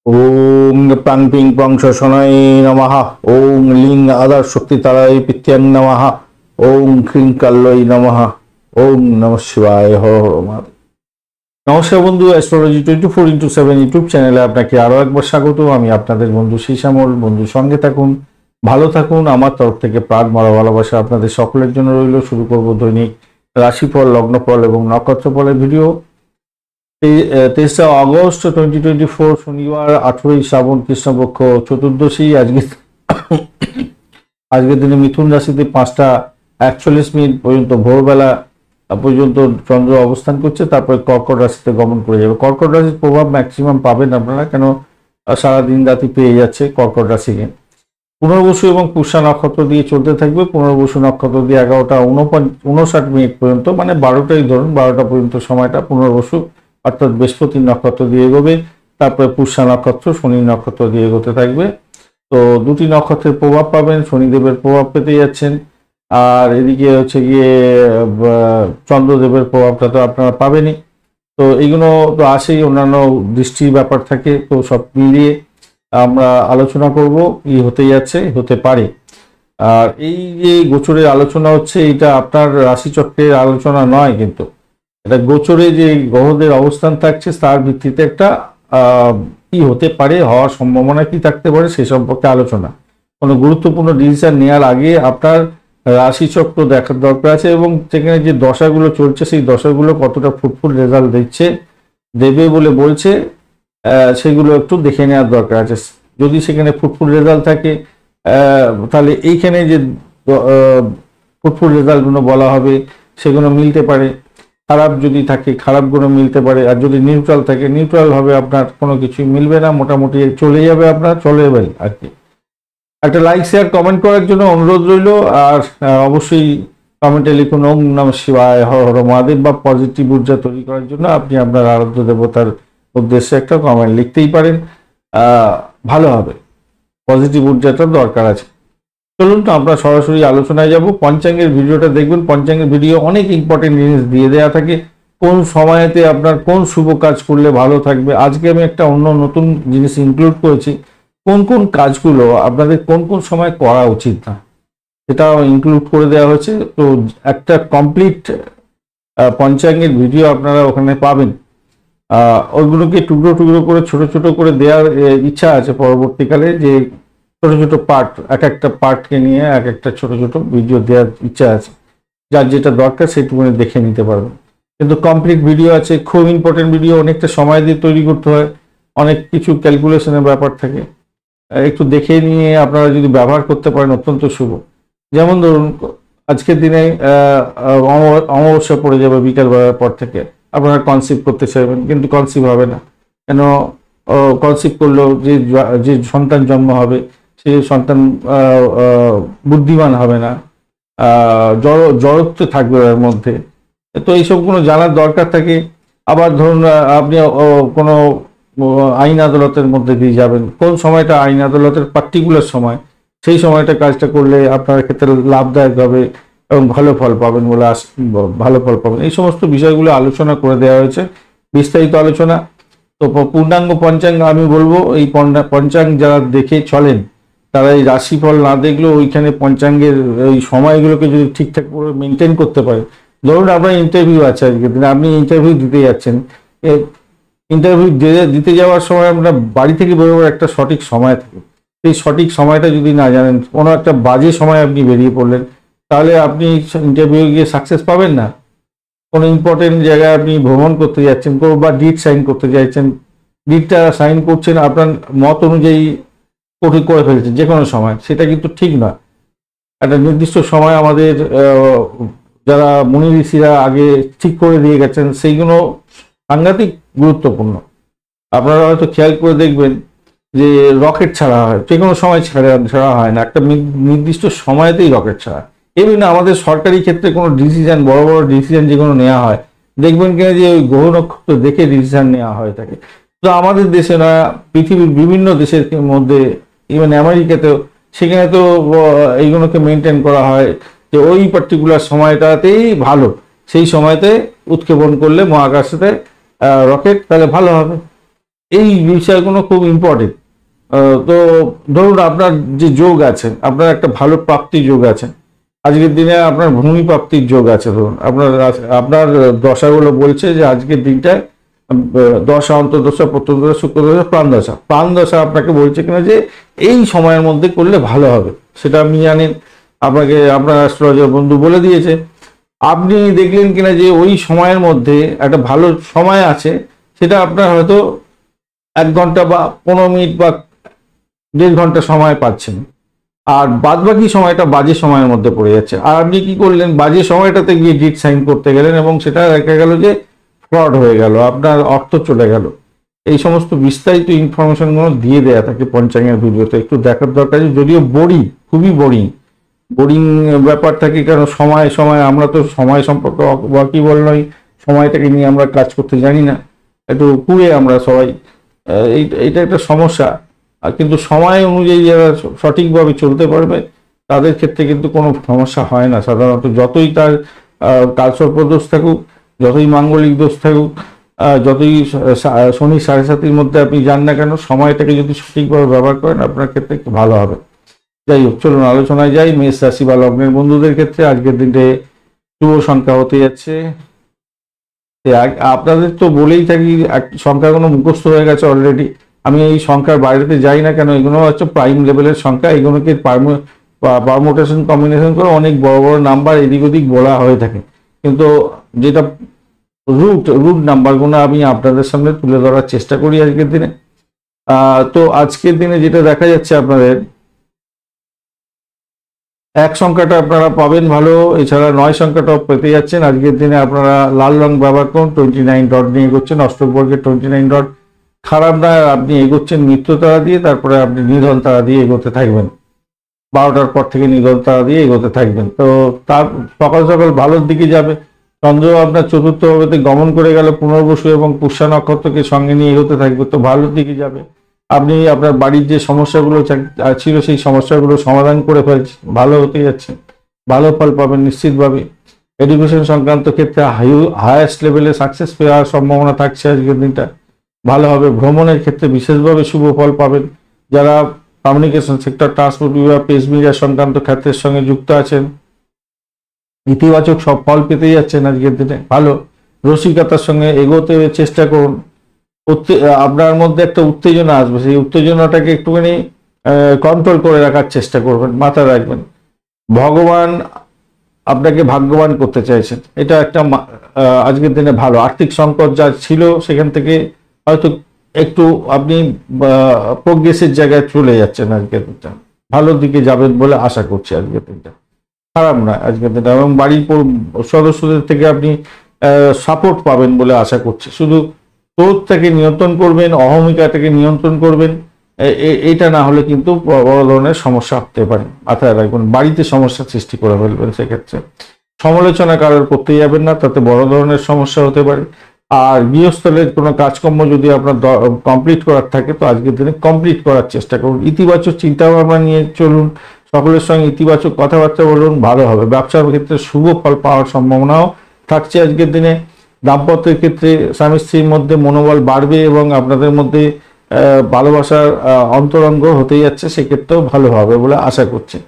ওং প্রাং ping pong শোষণায় নমঃ। ওং লিং আদার শক্তি তারায় পিত্যাং নমঃ। ওং ক্রিং কাল্লয় নমঃ। ওং নমঃ শিবায়। হর হর মহাদেব। নমস্কার বন্ধু, অ্যাস্ট্রোলজি 24x7 ইউটিউব চ্যানেলে আপনাকে আরো একবার স্বাগত। আমি আপনাদের বন্ধু শ্যামল। বন্ধু সঙ্গে থাকুন, ভালো থাকুন। আমার তরফ থেকে প্রাণ মরা ভালোবাসা আপনাদের সকলের জন্য রইল। শুরু করব দৈনিক রাশিফল, লগ্নফল এবং নক্ষত্রফলের ভিডিও। 23 আগস্ট 2024 শনিবার, 18 শ্রাবণ, কৃষ্ণপক্ষ চতুর্দশী। আজকের দিনে মিথুন রাশিতে 5টা 41 পর্যন্ত ভোরবেলা পর্যন্ত চন্দ্র অবস্থান করছে, তারপরে কর্কট রাশিতে গমন করে যাবে। কর্কট রাশির প্রভাব ম্যাক্সিমাম পাবেন আপনারা, কেন সারাদিন রাতি পেয়ে যাচ্ছে কর্কট রাশিকে। পুনর্বসু এবং পুষ্যা নক্ষত্র দিয়ে চলতে থাকবে। পুনর্বসু নক্ষত্র দিয়ে 11টা 59 পর্যন্ত, মানে 12টাই ধরুন, 12টা পর্যন্ত সময়টা পুনর্বসু অর্থাৎ বৃহস্পতির নক্ষত্র দিয়ে এগোবে। তারপরে পুষ্যা নক্ষত্র শনি নক্ষত্র দিয়ে এগোতে থাকবে। তো দুটি নক্ষত্রের প্রভাব পাবেন, শনিদেবের প্রভাব পেতে যাচ্ছেন। আর এদিকে হচ্ছে গিয়ে চন্দ্রদেবের প্রভাবটা তো আপনারা পাবেনই। তো এইগুলো তো আসেই, অন্যান্য দৃষ্টির ব্যাপার থাকে। তো সব মিলিয়ে আমরা আলোচনা করব কি হতে যাচ্ছে, হতে পারে। আর এই যে গোচরের আলোচনা হচ্ছে, এটা আপনার রাশিচক্রের আলোচনা নয়, কিন্তু এটা গোচরে যে গ্রহদের অবস্থান থাকছে তার ভিত্তিতে একটা কি হতে পারে, হওয়ার সম্ভাবনা কি থাকতে পারে সে সম্পর্কে আলোচনা। কোনো গুরুত্বপূর্ণ ডিসিশন নেওয়ার আগে আপনার রাশিচক্র দেখার দরকার আছে, এবং সেখানে যে দশাগুলো চলছে সেই দশাগুলো কতটা ফ্রুটফুল রেজাল্ট দেবে বলে বলছে, সেগুলো একটু দেখে নেওয়ার দরকার আছে। যদি সেখানে ফ্রুটফুল রেজাল্ট থাকে তাহলে এইখানে যে ফ্রুটফুল রেজাল্টগুলো বলা হবে সেগুলো মিলতে পারে। খারাপ যদি থাকে খারাপগুলো মিলতে পারে, আর যদি নিউট্রাল থাকে নিউট্রাল হবে, আপনার কোনো কিছুই মিলবে না, মোটামুটি চলে যাবে, আপনার চলে যাবে আর কি। একটা লাইক শেয়ার কমেন্ট করার জন্য অনুরোধ রইল। আর অবশ্যই কমেন্টে লিখুন ওম নমঃ শিবায়, হর হর মহাদেব, বা পজিটিভ ঊর্জা তৈরি করার জন্য আপনি আপনার আরাধ্য দেবতার উদ্দেশ্যে একটা কমেন্ট লিখতেই পারেন, ভালো হবে। পজিটিভ ঊর্জাটার দরকার আছে। চলুন তো আমরা সরাসরি আলোচনায় যাব। পঞ্চাঙ্গের ভিডিওটা দেখবেন। পঞ্চাঙ্গের ভিডিও অনেক ইম্পর্টেন্ট জিনিস দিয়ে দেওয়া থাকে, কোন সময়তে আপনার কোন শুভ কাজ করলে ভালো থাকবে। আজকে আমি একটা নতুন জিনিস ইনক্লুড করেছি, কোন কোন কাজগুলো আপনাদের কোন কোন সময় করা উচিত না, সেটাও ইনক্লুড করে দেওয়া হয়েছে। তো একটা কমপ্লিট পঞ্চাঙ্গের ভিডিও আপনারা ওখানে পাবেন। ওইগুলোকে টুকরো টুকরো করে ছোট ছোট করে দেওয়ার ইচ্ছা আছে পরবর্তীকালে, যে ছোট ছোট পার্ট, এক একটা পার্টকে নিয়ে এক একটা ছোট ছোট ভিডিও দেওয়ার ইচ্ছা আছে। যার যেটা দরকার সেটুকুনি দেখে নিতে পারবেন। কিন্তু কমপ্লিট ভিডিও আছে, খুব ইম্পর্টেন্ট ভিডিও, অনেকটা সময় দিয়ে তৈরি করতে হয়, অনেক কিছু ক্যালকুলেশনের ব্যাপার থাকে। একটু দেখে নিয়ে আপনারা যদি ব্যবহার করতে পারেন অত্যন্ত শুভ। যেমন ধরুন আজকের দিনে অমাবস্যা পড়ে যাবে বিকাল বেলার পর থেকে, আপনারা কনসিভ করতে চাইবেন কিন্তু কনসিভ হবে না। কেন? কনসিভ করলেও যে সন্তান জন্ম হবে সে সন্তান বুদ্ধিমান হবে না, জড়ত্ব থাকবে এর মধ্যে। তো এইসবগুলো জানার দরকার থাকে। আবার ধরুন আপনি কোনো আইন আদালতের মধ্যে দিয়ে যাবেন, কোন সময়টা আইন আদালতের পার্টিকুলার সময়, সেই সময়টা কাজটা করলে আপনার ক্ষেত্রে লাভদায়ক হবে এবং ভালো ফল পাবেন বলে ভালো ফল পাবেন। এই সমস্ত বিষয়গুলো আলোচনা করে দেওয়া হয়েছে, বিস্তারিত আলোচনা। তো পূর্ণাঙ্গ পঞ্চাঙ্গ আমি বলবো, এই পঞ্চাঙ্গ যারা দেখে চলেন তারা এই রাশিফল না দেখলেও ওইখানে পঞ্চাঙ্গের ওই সময়গুলোকে যদি ঠিকঠাক করে মেনটেন করতে পারে। ধরুন আপনার ইন্টারভিউ আছে আজকের দিনে, আপনি ইন্টারভিউ দিতে যাচ্ছেন, ইন্টারভিউ দিতে যাওয়ার সময় আপনার বাড়ি থেকে বেরোবার একটা সঠিক সময় থাকে। সেই সঠিক সময়টা যদি না জানেন, কোনো একটা বাজে সময় আপনি বেরিয়ে পড়লেন, তাহলে আপনি ইন্টারভিউ গিয়ে সাকসেস পাবেন না। কোনো ইম্পর্টেন্ট জায়গায় আপনি ভ্রমণ করতে যাচ্ছেন বা ডিট সাইন করতে চাইছেন, ডিটটা সাইন করছেন আপনার মত অনুযায়ী করে ফেলছেন যে কোনো সময়, সেটা কিন্তু ঠিক নয়। একটা নির্দিষ্ট সময় আমাদের যারা মুনি ঋষিরা আগে ঠিক করে দিয়ে গেছেন, সেইগুলো সাংঘাতিক গুরুত্বপূর্ণ। আপনারা হয়তো খেয়াল করে দেখবেন যে রকেট ছাড়া হয়, যে কোনো সময় ছাড়া হয় না, একটা নির্দিষ্ট সময়তেই রকেট ছাড়া। এমনি আমাদের সরকারি ক্ষেত্রে কোনো ডিসিশন, বড় বড় ডিসিশন যেগুলো নেওয়া হয়, দেখবেন কিনা যে ওই গ্রহ নক্ষত্র দেখে ডিসিশন নেওয়া হয়ে থাকে। তো আমাদের দেশে না, পৃথিবীর বিভিন্ন দেশের মধ্যে, ইভেন আমেরিকাতেও, সেখানে তো এইগুলোকে মেনটেন করা হয় যে ওই পার্টিকুলার সময়টাতেই ভালো, সেই সময়তে উৎক্ষেপণ করলে মহাকাশেতে রকেট, তাহলে ভালো হবে। এই বিষয়গুলো খুব ইম্পর্টেন্ট। তো ধরুন আপনার যে যোগ আছে, আপনার একটা ভালো প্রাপ্তির যোগ আছে, আজকের দিনে আপনার ভূমি প্রাপ্তির যোগ আছে। ধরুন আপনার আপনার দশাগুলো বলছে যে আজকের দিনটা দশা, অন্তর্দশা, প্রত্যন্তদশা, শুক্রদশা, প্রাণদশা, প্রাণদশা আপনাকে বলছে কিনা যে এই সময়ের মধ্যে করলে ভালো হবে, সেটা আপনি জানেন, আপনাকে আপনার অ্যাস্ট্রোলজার বন্ধু বলে দিয়েছে। আপনি দেখলেন কিনা যে ওই সময়ের মধ্যে একটা ভালো সময় আছে, সেটা আপনার হয়তো 1 ঘন্টা বা 15 মিনিট বা 1.5 ঘন্টা সময় পাচ্ছেন, আর বাদ বাকি সময়টা বাজে সময়ের মধ্যে পড়ে যাচ্ছে। আর আপনি কি করলেন, বাজে সময়টাতে গিয়ে ডিট সাইন করতে গেলেন এবং সেটা দেখা গেল যে ফ্রড হয়ে গেল, আপনার অর্থ চলে গেল। এই সমস্ত বিস্তারিত ইনফরমেশনগুলো দিয়ে দেয়া থাকে পঞ্চাঙ্গের ভিডিওতে, একটু দেখার দরকার। যদিও বোরিং, খুবই বোরিং বোরিং ব্যাপার থাকে, কারণ সময় সময় আমরা তো সময় সম্পর্কে ওয়াকিবল নই, সময়টাকে নিয়ে আমরা কাজ করতে জানি না, একটু কুড়ে আমরা সবাই। এইটা একটা সমস্যা। আর কিন্তু সময় অনুযায়ী যারা সঠিকভাবে চলতে পারবে তাদের ক্ষেত্রে কিন্তু কোনো সমস্যা হয় না সাধারণত। যতই তার কালসর্প দোষ থাকুক, যতই মাঙ্গলিক দোষ থাকুক, যতই শনি 7.5-এর মধ্যে আপনি যান না কেন, সময়টাকে যদি সঠিকভাবে ব্যবহার করেন আপনার ক্ষেত্রে একটু ভালো হবে। যাই হোক, চলুন আলোচনায় যাই। মেষ রাশি বা লগ্নের বন্ধুদের ক্ষেত্রে আজকের দিনটি শুভ সংখ্যা হতে যাচ্ছে। আপনাদের তো বলেই থাকি সংখ্যাগুলো মুখস্থ হয়ে গেছে অলরেডি, আমি এই সংখ্যার বাইরেতে যাই না কেন, এগুলো হচ্ছে প্রাইম লেভেলের সংখ্যা, এগুলোকে পারমুটেশন কম্বিনেশন করে অনেক বড় বড় নাম্বার এদিক ওদিক বলা হয়ে থাকে, কিন্তু যেটা রুট নাম্বারগুলো আমি আপনাদের সামনে তুলে ধরার চেষ্টা করি আজকের দিনে। তো আজকের দিনে যেটা দেখা যাচ্ছে, আপনাদের 1 সংখ্যাটা আপনারা পাবেন ভালো, এছাড়া 9 সংখ্যাটাও পেতে যাচ্ছেন। আজকের দিনে আপনারা লাল রং ব্যবহার করুন, 29 ডট নিয়ে এগোচ্ছেন, অষ্টক বর্গের 29 ডট খারাপ না, আপনি এগোচ্ছেন মৃত্যু তারা দিয়ে, তারপরে আপনি নিধন তারা দিয়ে এগোতে থাকবেন, 12টার পর থেকে নিধন তারা দিয়ে এগোতে থাকবেন। তো তার সকাল সকাল ভালোর দিকে যাবে। চন্দ্র আপনার চতুর্থ ভাবেতে গমন করে গেল, পুনর্বসু এবং পুষ্যা নক্ষত্রকে সঙ্গে নিয়ে এগোতে থাকবে, তো ভালোর দিকে যাবে। আপনি আপনার বাড়ির যে সমস্যাগুলো ছিল সেই সমস্যাগুলো সমাধান করে ফেলছেন, ভালো হতে যাচ্ছে, ভালো ফল পাবেন নিশ্চিতভাবে। এডুকেশন সংক্রান্ত ক্ষেত্রে হায়েস্ট লেভেলে সাকসেস পাওয়ার সম্ভাবনা থাকছে আজকের দিনটা, ভালো হবে। ভ্রমণের ক্ষেত্রে বিশেষভাবে শুভ ফল পাবেন। যারা কমিউনিকেশন সেক্টর, ট্রান্সপোর্ট বিভাগ, প্রেস মিডিয়া সংক্রান্ত ক্ষেত্রের সঙ্গে যুক্ত আছেন, ইতিবাচক সব ফল পেতে যাচ্ছেন আজকের দিনে, ভালো। রসিকতার সঙ্গে এগোতে চেষ্টা করুন। আপনার মধ্যে একটা উত্তেজনা আসবে, সেই উত্তেজনাটাকে একটুখানি কন্ট্রোল করে রাখার চেষ্টা করবেন, মাথায় রাখবেন। ভগবান আপনাকে ভাগ্যবান করতে চাইছেন, এটা একটা আজকের দিনে ভালো। আর্থিক সংকট যা ছিল সেখান থেকে হয়তো একটু আপনি প্রোগ্রেসের জায়গায় চলে যাচ্ছেন আজকের দিনটা, ভালোর দিকে যাবেন বলে আশা করছি আজকের দিনটা, খারাপ নয় আজকের দিনটা। এবং বাড়ির সদস্যদের থেকে আপনি সাপোর্ট পাবেন বলে আশা করছি। শুধু ক্রোধটাকে নিয়ন্ত্রণ করবেন, অহমিকাটাকে নিয়ন্ত্রণ করবেন, এটা না হলে কিন্তু বড় ধরনের সমস্যা হতে পারে, মাথায় রাখবেন। বাড়িতে সমস্যা সৃষ্টি করে ফেলবেন, সেক্ষেত্রে সমালোচনা কারোর করতে যাবেন না, তাতে বড় ধরনের সমস্যা হতে পারে। আর গৃহস্থলের কোনো কাজকর্ম যদি আপনার কমপ্লিট করার থাকে তো আজকের দিনে কমপ্লিট করার চেষ্টা করুন। ইতিবাচক চিন্তা ভাবনা নিয়ে চলুন, সকলের সঙ্গে ইতিবাচক কথাবার্তা বলুন, ভালো হবে। ব্যবসার ক্ষেত্রে শুভ ফল পাওয়ার সম্ভাবনাও থাকছে আজকের দিনে। দাম্পত্যের ক্ষেত্রে স্বামী স্ত্রীর মধ্যে মনোবল বাড়বে এবং আপনাদের মধ্যে ভালোবাসার অন্তরঙ্গ হতে যাচ্ছে, সেক্ষেত্রেও ভালো হবে বলে আশা করছি,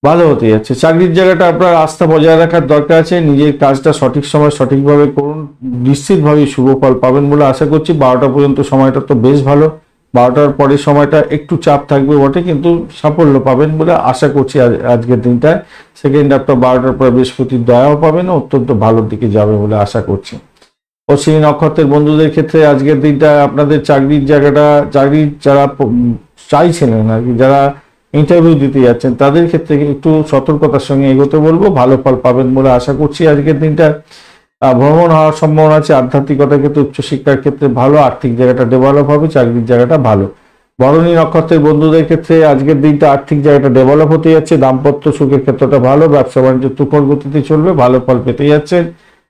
ভালো হতে যাচ্ছে। চাকরির জায়গাটা আপনার আস্থা বজায় রাখার দরকার আছে, নিজের কাজটা সঠিক সময় সঠিকভাবে করুন, নিশ্চিতভাবে শুভ ফল পাবেন বলে আশা করছি। 12টা পর্যন্ত সময়টা তো বেশ ভালো, 12টার পরের সময়টা একটু চাপ থাকবে বটে, কিন্তু সাফল্য পাবেন বলে আশা করছি আজকের দিনটায়। সেকেন্ড হাফটা 12টার পরে বৃহস্পতির দয়াও পাবেন, অত্যন্ত ভালোর দিকে যাবে বলে আশা করছি। অশ্বিনী নক্ষত্রের বন্ধুদের ক্ষেত্রে আজকের দিনটা আপনাদের চাকরির জায়গাটা, চাকরির যারা চাইছিলেন আর কি, যারা ইন্টারভিউ দিতে যাচ্ছেন তাদের ক্ষেত্রে একটু সতর্কতার সঙ্গে এগোতে বলবো, ভালো ফল পাবেন বলে আশা করছি আজকের দিনটা। ভ্রমণ হওয়ার সম্ভাবনা আছে, আধ্যাত্মিকতার ক্ষেত্রে, উচ্চশিক্ষার ক্ষেত্রে ভালো, আর্থিক জায়গাটা ডেভেলপ হবে, চাকরির জায়গাটা ভালো। ভরণী নক্ষত্রের বন্ধুদের ক্ষেত্রে আজকের দিনটা আর্থিক জায়গাটা ডেভেলপ হতে যাচ্ছে, দাম্পত্য সুখের ক্ষেত্রটা ভালো, ব্যবসা বাণিজ্য তুখর গতিতে চলবে, ভালো ফল পেতে যাচ্ছেন।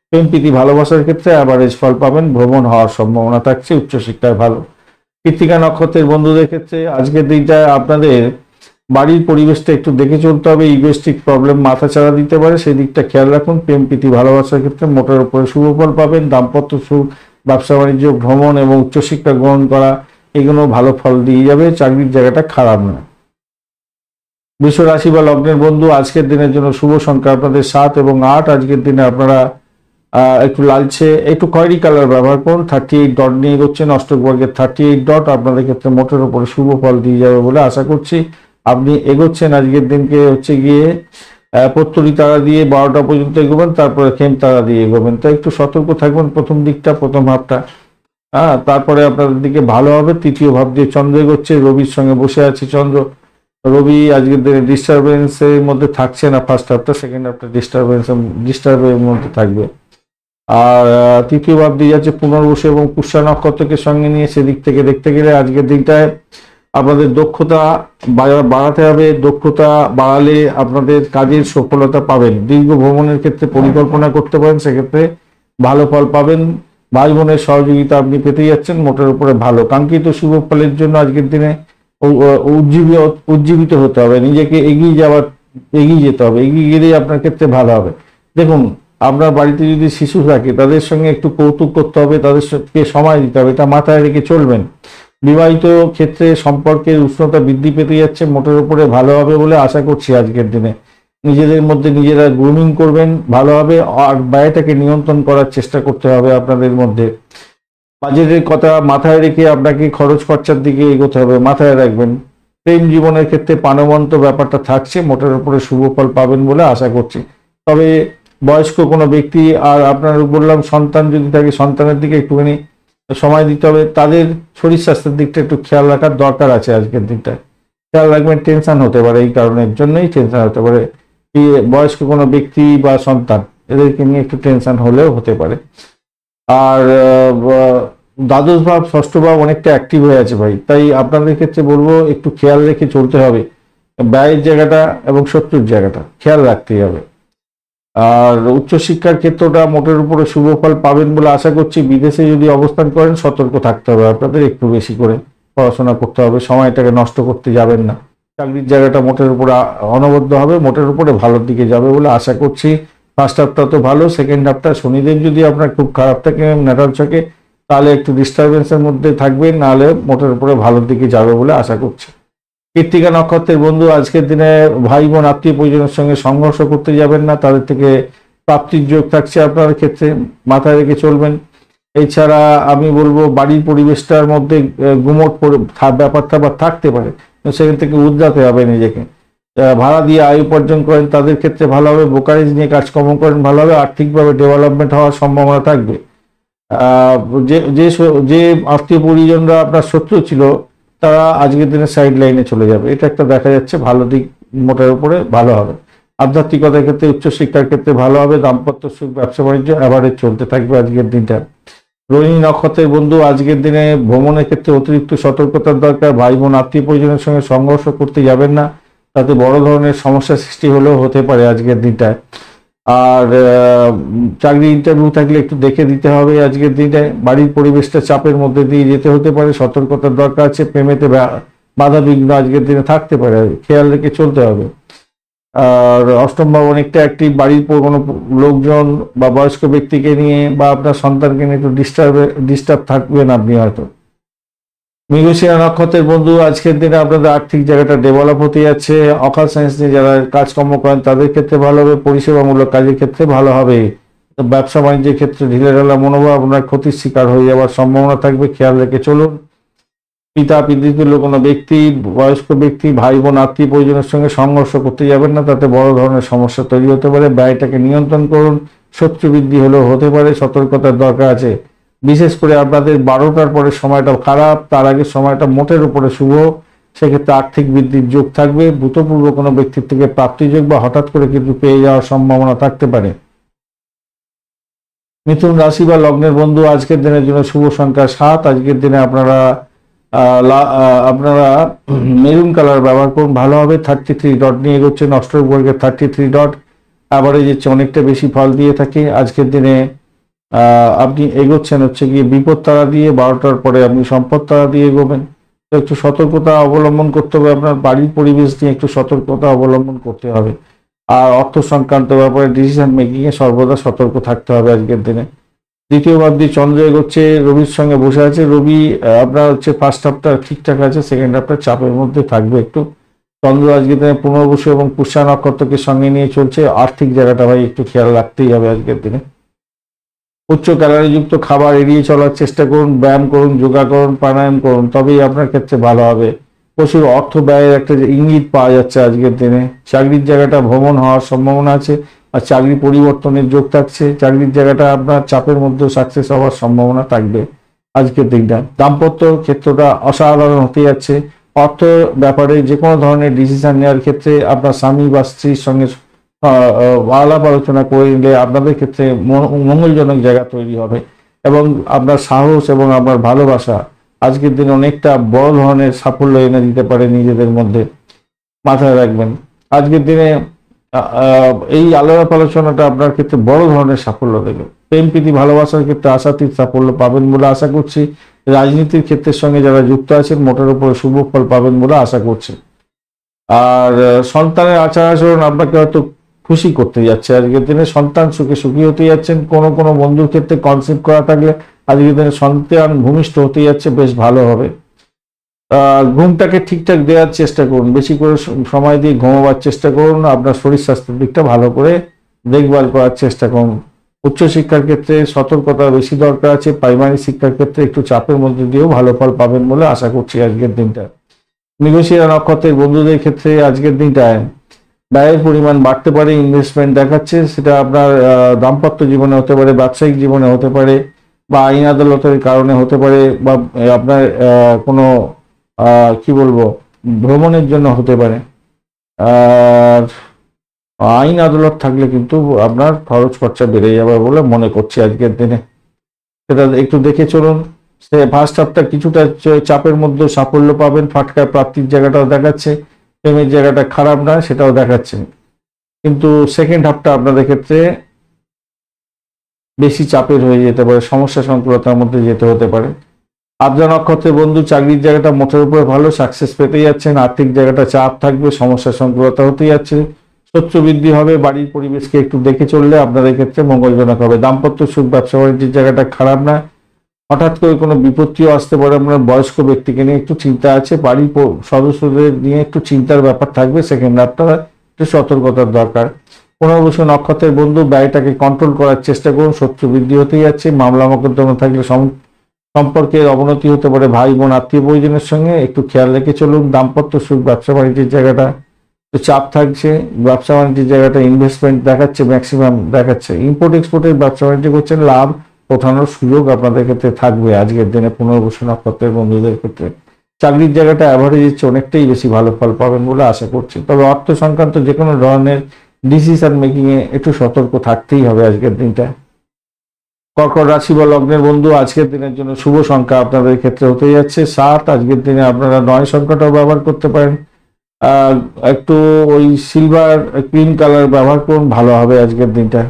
প্রেম প্রীতি ভালোবাসার ক্ষেত্রে অ্যাভারেজ ফল পাবেন, ভ্রমণ হওয়ার সম্ভাবনা থাকছে, উচ্চশিক্ষায় ভালো। কৃত্তিকা নক্ষত্রের বন্ধুদের ক্ষেত্রে আজকের দিনটা আপনাদের বাড়ির পরিবেশটা একটু দেখে চলতে হবে, ইগোয়েস্টিক প্রবলেম মাথা চাড়া দিতে পারে, সেই দিকটা খেয়াল রাখুন। প্রেম প্রীতি ভালোবাসার ক্ষেত্রে মোটের উপরে শুভ ফল পাবেন, দাম্পত্য সুখ ব্যবসা বাণিজ্য, ভ্রমণ এবং উচ্চশিক্ষা গ্রহণ করা, এগুলো ভালো ফল দিয়ে যাবে। চাকরির জায়গাটা খারাপ নয়। বৃষ রাশি বা লগ্নের বন্ধু, আজকের দিনের জন্য শুভ সংখ্যা আপনাদের 7 এবং 8। আজকের দিনে আপনারা একটু লালচে, একটু খয়েরি কালার ব্যবহার করুন। 38 ডট নিয়ে এগোচ্ছেন, অষ্টক বর্গের 38 ডট আপনাদের ক্ষেত্রে মোটের উপরে শুভ ফল দিয়ে যাবে বলে আশা করছি। আপনি এগোচ্ছেন আজকের দিনকে হচ্ছে গিয়ে প্রত্যরী তারা দিয়ে 12টা পর্যন্ত এগোবেন, তারপরে খেম তারা দিয়ে এগোবেন। তো একটু সতর্ক থাকবেন প্রথম দিকটা, প্রথম হাফটা। তারপরে আপনাদের দিকে ভালো হবে। তৃতীয় ভাব দিয়ে চন্দ্র এগোচ্ছে, রবির সঙ্গে বসে আছে চন্দ্র। রবি আজকের দিনে ডিস্টারবেন্সের মধ্যে থাকছে না ফার্স্ট হাফটা, সেকেন্ড হাফটা ডিস্টার্বের মধ্যে থাকবে। আর তৃতীয় ভাব দিয়ে যাচ্ছে পুনর্বসু এবং পুষ্যা নক্ষত্রকে সঙ্গে নিয়ে। সেদিক থেকে দেখতে গেলে আজকের দিনটায় আপনাদের দক্ষতা বাড়াতে হবে। দক্ষতা বাড়ালে আপনাদের কাজের সফলতা পাবেন। দীর্ঘ ভ্রমণের ক্ষেত্রে পরিকল্পনা করতে পারেন, সেক্ষেত্রে ভালো ফল পাবেন। ভাই বোনের সহযোগিতা আপনি পেতে যাচ্ছেন, মোটের উপরে ভালো। কাঙ্ক্ষিত শুভ ফলের জন্য আজকের দিনে উজ্জীবিত হতে হবে, নিজেকে এগিয়ে যেতে হবে। এগিয়ে গেলেই আপনার ক্ষেত্রে ভালো হবে। দেখুন, আপনার বাড়িতে যদি শিশু থাকে তাদের সঙ্গে একটু কৌতুক করতে হবে, তাদেরকে সময় দিতে হবে, এটা মাথায় রেখে চলবেন। বিবাহিত ক্ষেত্রে সম্পর্কের উষ্ণতা বৃদ্ধি পেতে যাচ্ছে, মোটের উপরে ভালো হবে বলে আশা করছি। আজকের দিনে নিজেদের মধ্যে নিজেরা গ্রুমিং করবেন, ভালো হবে। আর ব্যয়টাকে নিয়ন্ত্রণ করার চেষ্টা করতে হবে আপনাদের মধ্যে। বাজেটের কথা মাথায় রেখে আপনাকে খরচ খরচার দিকে এগোতে হবে, মাথায় রাখবেন। প্রেম জীবনের ক্ষেত্রে প্রাণবন্ত ব্যাপারটা থাকছে, মোটের উপরে শুভ ফল পাবেন বলে আশা করছি। তবে বয়স্ক কোনো ব্যক্তি আর আপনার বললাম সন্তান যদি থাকে, সন্তানের দিকে একটুখানি সময় দিতে হবে। তাদের শরীর স্বাস্থ্যের দিকটা একটু খেয়াল রাখার দরকার আছে আজকের দিনটায়। খেয়াল রাখবেন, টেনশন হতে পারে, এই কারণের জন্যই টেনশন হতে পারে। বয়স্ক কোনো ব্যক্তি বা সন্তান, এদেরকে নিয়ে একটু টেনশন হলেও হতে পারে। আর দ্বাদশ ভাব, ষষ্ঠ ভাব অনেকটা অ্যাক্টিভ হয়ে আছে ভাই, তাই আপনাদের ক্ষেত্রে বলবো একটু খেয়াল রেখে চলতে হবে। ব্যয়ের জায়গাটা এবং শত্রুর জায়গাটা খেয়াল রাখতেই হবে। আর উচ্চশিক্ষার ক্ষেত্রটা মোটের উপরে শুভ ফল পাবেন বলে আশা করছি। বিদেশে যদি অবস্থান করেন সতর্ক থাকতে হবে, আপনাদের একটু বেশি করে পড়াশোনা করতে হবে, সময়টাকে নষ্ট করতে যাবেন না। চাকরির জায়গাটা মোটের উপরে অনবদ্য হবে, মোটের উপরে ভালোর দিকে যাবে বলে আশা করছি। ফার্স্ট হাফটা তো ভালো, সেকেন্ড হাফটা শনিদেব যদি আপনার খুব খারাপ থাকে ন্যাটাল চকে, তাহলে একটু ডিস্টারবেন্সের মধ্যে থাকবেন, নাহলে মোটের উপরে ভালোর দিকে যাবে বলে আশা করছি। কৃত্তিকা নক্ষত্রের বন্ধু, আজকের দিনে ভাই বোন আত্মীয় পরিজনের সঙ্গে সংঘর্ষ করতে যাবেন না, তাদের থেকে প্রাপ্তির যোগ থাকছে আপনার ক্ষেত্রে, মাথায় রেখে চলবেন। এছাড়া আমি বলবো বাড়ির পরিবেশটার মধ্যে গুমট ব্যাপার থাকতে পারে, সেখান থেকে উদ্রাতে হবে নিজেকে। ভাড়া দিয়ে আয় উপার্জন করেন তাদের ক্ষেত্রে ভালো হবে। ব্রোকারেজ নিয়ে কাজকর্ম করেন ভালো হবে। আর্থিকভাবে ডেভেলপমেন্ট হওয়ার সম্ভাবনা থাকবে। যে আত্মীয় পরিজনরা আপনার শত্রু ছিল তারা আজকের দিনে সাইড লাইনে চলে যাবে, এটা একটা দেখা যাচ্ছে ভালো দিক, মোটের উপরে ভালো হবে। আধ্যাত্মিকতার ক্ষেত্রে, উচ্চশিক্ষার ক্ষেত্রে ভালো হবে। দাম্পত্য সুখ, ব্যবসা বাণিজ্য এভারেজ চলতে থাকবে আজকের দিনটা। রোহিণী নক্ষত্রের বন্ধু, আজকের দিনে ভ্রমণের ক্ষেত্রে অতিরিক্ত সতর্কতার দরকার। ভাই বোন আত্মীয় পরিজনের সঙ্গে সংঘর্ষ করতে যাবেন না, তাতে বড় ধরনের সমস্যা সৃষ্টি হলেও হতে পারে আজকের দিনটায়। আর চাকরি ইন্টারভিউ থাকলে একটু দেখে দিতে হবে আজকের দিনটায়। বাড়ির পরিবেশটা চাপের মধ্যে দিয়ে যেতে হতে পারে, সতর্কতার দরকার আছে। প্রেমেতে বাধা বিঘ্ন আজকের দিনে থাকতে পারে, খেয়াল রেখে চলতে হবে। আর অষ্টম ভাব অনেকটা অ্যাক্টিভ। বাড়ির কোনো লোকজন বা বয়স্ক ব্যক্তিকে নিয়ে বা আপনার সন্তানকে নিয়ে একটু ডিস্টার্ব থাকবেন আপনি হয়তো। মৃগশিরা নক্ষত্রের বন্ধু, আজকের দিনে আপনাদের আর্থিক জায়গাটা ডেভেলপ হতে যাচ্ছে। অকাল সায়েন্স নিয়ে যারা কাজকর্ম করেন তাদের ক্ষেত্রে ভালো হবে। পরিষেবামূলক কাজের ক্ষেত্রে ভালো হবে। ব্যবসা বাণিজ্যের ক্ষেত্রে ঢিলেঢালা মনোভাব, আপনার ক্ষতির শিকার হয়ে যাওয়ার সম্ভাবনা থাকবে, খেয়াল রেখে চলুন। পিতা পিতৃতুল্য কোনো ব্যক্তি, বয়স্ক ব্যক্তি, ভাই বোন আত্মীয় পরিজনের সঙ্গে সংঘর্ষ করতে যাবেন না, তাতে বড় ধরনের সমস্যা তৈরি হতে পারে। ব্যয়টাকে নিয়ন্ত্রণ করুন, শত্রু বৃদ্ধি হলেও হতে পারে, সতর্কতার দরকার আছে। বিশেষ করে আপনাদের 12টার পরে সময়টা খারাপ, তার আগে সময়টা মোটের উপরে শুভ। সেক্ষেত্রে আর্থিক বৃদ্ধির যোগ থাকবে। ভূতপূর্ব কোনো ব্যক্তির থেকে প্রাপ্তিযোগ বা হঠাৎ করে কিন্তু পেয়ে যাওয়ার সম্ভাবনা থাকতে পারে। মিথুন রাশি বা লগ্নের বন্ধু, আজকের দিনের জন্য শুভ সংখ্যা 7। আজকের দিনে আপনারা মেরুন কালার ব্যবহার করুন, ভালো হবে। 33 ডট নিয়ে এগোচ্ছেন, অষ্টক বর্গের 33 ডট অ্যাভারেজ অনেকটা বেশি ফল দিয়ে থাকে। আজকের দিনে আপনি এগোচ্ছেন হচ্ছে গিয়ে বিপদ তারা দিয়ে, 12টার পরে আপনি সম্পদ তারা দিয়ে এগোবেন। তো একটু সতর্কতা অবলম্বন করতে হবে, আপনার বাড়ির পরিবেশ নিয়ে একটু সতর্কতা অবলম্বন করতে হবে। আর অর্থ সংক্রান্ত ব্যাপারে ডিসিশন মেকিংয়ে সর্বদা সতর্ক থাকতে হবে আজকের দিনে। দ্বিতীয় ভাবটি চন্দ্র এগোচ্ছে, রবির সঙ্গে বসে আছে। রবি আপনার হচ্ছে ফার্স্ট হাফটা ঠিকঠাক আছে, সেকেন্ড হাফটা চাপের মধ্যে থাকবে একটু। চন্দ্র আজকের দিনে পুনর্বসু এবং পুষ্যা নক্ষত্রকে সঙ্গে নিয়ে চলছে। আর্থিক জায়গাটা ভাই একটু খেয়াল রাখতেই হবে আজকের দিনে। উচ্চ ক্যালোরিযুক্ত খাবার এড়িয়ে চলার চেষ্টা করুন, ব্যায়াম করুন, যোগা করুন, প্রাণায়াম করুন, তবেই আপনার ক্ষেত্রে ভালো হবে। প্রচুর অর্থ ব্যয়ের একটা যে ইঙ্গিত পাওয়া যাচ্ছে আজকের দিনে। চাকরির জায়গাটা ভ্রমণ হওয়ার সম্ভাবনা আছে, আর চাকরি পরিবর্তনের যোগ থাকছে। চাকরির জায়গাটা আপনার চাপের মধ্যে সাকসেস হওয়ার সম্ভাবনা থাকবে আজকের দিনটা। দাম্পত্য ক্ষেত্রটা অসাধারণ হতে যাচ্ছে। অর্থ ব্যাপারে যে কোনো ধরনের ডিসিশন নেওয়ার ক্ষেত্রে আপনার স্বামী বা স্ত্রীর সঙ্গে আলাপ আলোচনা করে নিলে আপনাদের ক্ষেত্রে মঙ্গলজনক জায়গা তৈরি হবে, এবং আপনার সাহস এবং আপনার ভালোবাসা আজকের দিনে অনেকটা বড় ধরনের সাফল্য এনে দিতে পারে নিজেদের মধ্যে। মাথায় রাখবেন আজকের দিনে এই আলাপ আলোচনাটা আপনার ক্ষেত্রে বড় ধরনের সাফল্য দেবে। প্রেম প্রীতি ভালোবাসার ক্ষেত্রে আশাতীত সাফল্য পাবেন বলে আশা করছি। রাজনীতির ক্ষেত্রের সঙ্গে যারা যুক্ত আছেন মোটের উপরে শুভ ফল পাবেন বলে আশা করছি। আর সন্তানের আচার আচরণ আপনাকে হয়তো খুশি করতে যাচ্ছে আজকের দিনে। সন্তান সুখে সুখী হতে যাচ্ছেন। কোনো বন্ধুর ক্ষেত্রে কনসেপ্ট করা থাকলে আজকের দিনে সন্তান ভূমিষ্ঠ হতে যাচ্ছে, বেশ ভালো হবে। ঘুমটাকে ঠিকঠাক দেওয়ার চেষ্টা করুন, বেশি করে সময় দিয়ে ঘুমাবার চেষ্টা করুন। আপনার শরীর স্বাস্থ্যের দিকটা ভালো করে দেখভাল করার চেষ্টা করুন। উচ্চশিক্ষার ক্ষেত্রে সতর্কতা বেশি দরকার আছে। প্রাইমারি শিক্ষার ক্ষেত্রে একটু চাপের মধ্যে দিয়েও ভালো ফল পাবেন বলে আশা করছি আজকের দিনটা। মৃগশিরা নক্ষত্রের বন্ধুদের ক্ষেত্রে আজকের দিনটায় ব্যয়ের পরিমাণ বাড়তে পারে, ইনভেস্টমেন্ট দেখাচ্ছে। সেটা আপনার দাম্পত্য জীবনে হতে পারে, ব্যবসায়িক জীবনে হতে পারে, বা আইন আদালতের কারণে হতে পারে, বা আপনার কোনো কি বলবো ভ্রমণের জন্য হতে পারে। আর আইন আদালত থাকলে কিন্তু আপনার খরচ খরচা বেড়ে যাবে বলে মনে করছি আজকের দিনে। সেটা একটু দেখে চলুন। সে ফার্স্ট হাফটা কিছুটা চাপের মধ্যে সাফল্য পাবেন, ফাটকা প্রাপ্তির জায়গাটাও দেখাচ্ছে। প্রেমের জায়গাটা খারাপ না সেটাও দেখাচ্ছে, কিন্তু সেকেন্ড হাফটা আপনাদের ক্ষেত্রে বেশি চাপের হয়ে যেতে পারে, সমস্যা সংকুলতার মধ্যে যেতে হতে পারে। আদ্রা নক্ষত্রের বন্ধু চাকরির জায়গাটা মোটের উপরে ভালো, সাকসেস পেতে যাচ্ছেন। আর্থিক জায়গাটা চাপ থাকবে, সমস্যা সংকুলতা হতে যাচ্ছে। শত্রু বৃদ্ধি হবে। বাড়ির পরিবেশকে একটু দেখে চললে আপনাদের ক্ষেত্রে মঙ্গলজনক হবে। দাম্পত্য সুখ, ব্যবসা বাণিজ্যের জায়গাটা খারাপ না। হঠাৎ করে কোনো বিপত্তিও আসতে পারে। আপনার বয়স্ক ব্যক্তিকে নিয়ে একটু চিন্তা আছে। বাড়ির সদস্যদের নিয়ে একটু চিন্তার ব্যাপার থাকবে। সেকেন্ড হাফটা একটু সতর্কতার দরকার। পুনর্বসু নক্ষত্রের বন্ধু ব্যয়টাকে কন্ট্রোল করার চেষ্টা করুন। শত্রু বৃদ্ধি হতে যাচ্ছে। মামলা মোকদ্দমা থাকলে সম্পর্কের অবনতি হতে পারে। ভাই বোন আত্মীয় পরিজনের সঙ্গে একটু খেয়াল রেখে চলুন। দাম্পত্য সুখ, ব্যবসা বাণিজ্যের জায়গাটা চাপ থাকছে। ব্যবসা বাণিজ্যের জায়গাটা ইনভেস্টমেন্ট দেখাচ্ছে, ম্যাক্সিমাম দেখাচ্ছে। ইম্পোর্ট এক্সপোর্টের ব্যবসা বাণিজ্য করছেন, লাভ ওঠানোর সুযোগ আপনাদের ক্ষেত্রে থাকবে আজকের দিনে পুনর্বসু নক্ষত্রের বন্ধুদের ক্ষেত্রে। চাকরির জায়গাটা অ্যাভারেজ হচ্ছে, অনেকটাই বেশি ভালো ফল পাবেন বলে আশা করছি। তবে অর্থ সংক্রান্ত যে কোনো ধরনের ডিসিশন মেকিং এ একটু সতর্ক থাকতেই হবে আজকের দিনটা। কর্কট রাশি বা লগ্নের বন্ধু আজকের দিনের জন্য শুভ সংখ্যা আপনাদের ক্ষেত্রে হতে যাচ্ছে 7। আজকের দিনে আপনারা 9 সংখ্যাটাও ব্যবহার করতে পারেন। একটু ওই সিলভার ক্রিম কালার ব্যবহার করুন, ভালো হবে আজকের দিনটা।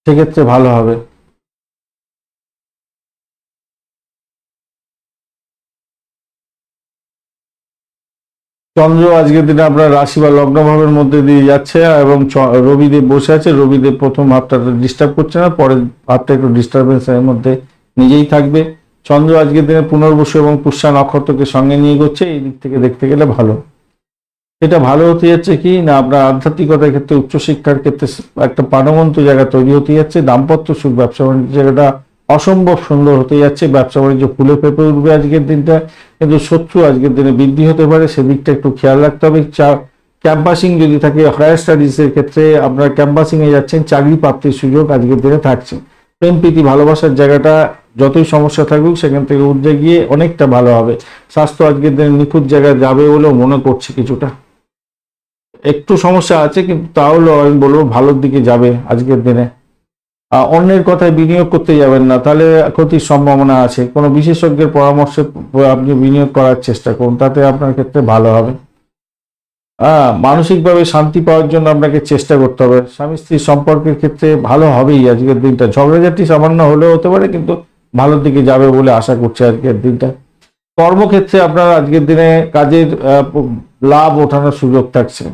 সেক্ষেত্রে ভালো হবে। চন্দ্র আজকের দিনে আপনার রাশি বা লগ্ন ভাবের মধ্যে দিয়ে যাচ্ছে, এবং রবিদেব বসে আছে। রবিদেব প্রথম হাফটা ডিস্টার্ব করছে না, পরের হাফটা একটু ডিস্টারবেন্সের মধ্যে নিজেই থাকবে। চন্দ্র আজকের দিনে পুনর্বসু এবং পুষ্যা নক্ষত্রকে সঙ্গে নিয়ে গেছে। এই দিক থেকে দেখতে গেলে ভালো। এটা ভালো হতে যাচ্ছে কি না, আপনার আধ্যাত্মিকতার ক্ষেত্রে, উচ্চশিক্ষার ক্ষেত্রে একটা প্রাণবন্ত জায়গা তৈরি হতে যাচ্ছে। দাম্পত্য সুখ, ব্যবসা বাণিজ্য জায়গাটা অসম্ভব সুন্দর হতে যাচ্ছে। ব্যবসা বাণিজ্য ফুলে ফেঁপে উঠবে আজকের দিনটা। কিন্তু শত্রু আজকের দিনে বৃদ্ধি হতে পারে, সেদিকটা একটু খেয়াল রাখতে হবে। ক্যাম্পাসিং যদি থাকে, হায়ার স্টাডিজের ক্ষেত্রে আপনারা ক্যাম্পাসিং এ যাচ্ছেন, চাকরি প্রাপ্তির সুযোগ আজকের দিনে থাকছে। প্রেম প্রীতি ভালোবাসার জায়গাটা যতই সমস্যা থাকুক সেখান থেকে উঠে গিয়ে অনেকটা ভালো হবে। স্বাস্থ্য আজকের দিনে নিখুঁত জায়গায় যাবে বলেও মনে করছি। কিছুটা একটু সমস্যা আছে, কিন্তু তাহলেও আমি বলবো ভালোর দিকে যাবে আজকের দিনে। অন্যের কথায় বিনিয়োগ করতে যাবেন না, তাহলে ক্ষতির সম্ভাবনা আছে। কোনো বিশেষজ্ঞের পরামর্শে আপনি বিনিয়োগ করার চেষ্টা করুন, তাতে আপনার ক্ষেত্রে ভালো হবে। মানসিকভাবে শান্তি পাওয়ার জন্য আপনাকে চেষ্টা করতে হবে। স্বামী স্ত্রীর সম্পর্কের ক্ষেত্রে ভালো হবেই আজকের দিনটা। ঝগড়াঝাটি সামান্য হলেও হতে পারে, কিন্তু ভালোর দিকে যাবে বলে আশা করছি আজকের দিনটা। কর্মক্ষেত্রে আপনার আজকের দিনে কাজের লাভ ওঠানোর সুযোগ থাকছে।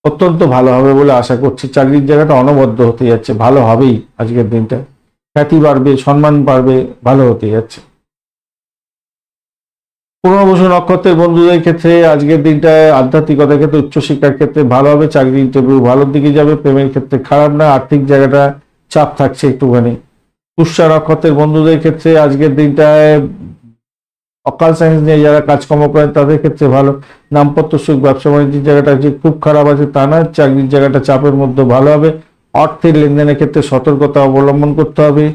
অত্যন্ত ভালো হবে বলে আশা করছি। চাকরির জায়গাটা অনবদ্য হতে যাচ্ছে, ভালো হবেই আজকের দিনটা। খ্যাতি বাড়বে, সম্মান বাড়বে, ভালো হতে যাচ্ছে। পুনর্বসু নক্ষত্রের বন্ধুদের ক্ষেত্রে আজকের দিনটায় আধ্যাত্মিকতার ক্ষেত্রে, উচ্চশিক্ষার ক্ষেত্রে ভালো হবে, চাকরি ইন্টারভিউ ভালোর দিকে যাবে, প্রেমের ক্ষেত্রে খারাপ না, আর্থিক জায়গাটা চাপ থাকছে একটুখানি। পুষ্যা নক্ষত্রের বন্ধুদের ক্ষেত্রে আজকের দিনটায় অকাল সায়েন্স নিয়ে যারা কাজকর্ম করেন তাদের ক্ষেত্রে ভালো। দাম্পত্য সুখ, ব্যবসা বাণিজ্যের জায়গাটা যে খুব খারাপ আছে তা না, চাকরির জায়গাটা চাপের মধ্যে ভালো হবে। অর্থের লেনদেনের ক্ষেত্রে সতর্কতা অবলম্বন করতে হবে।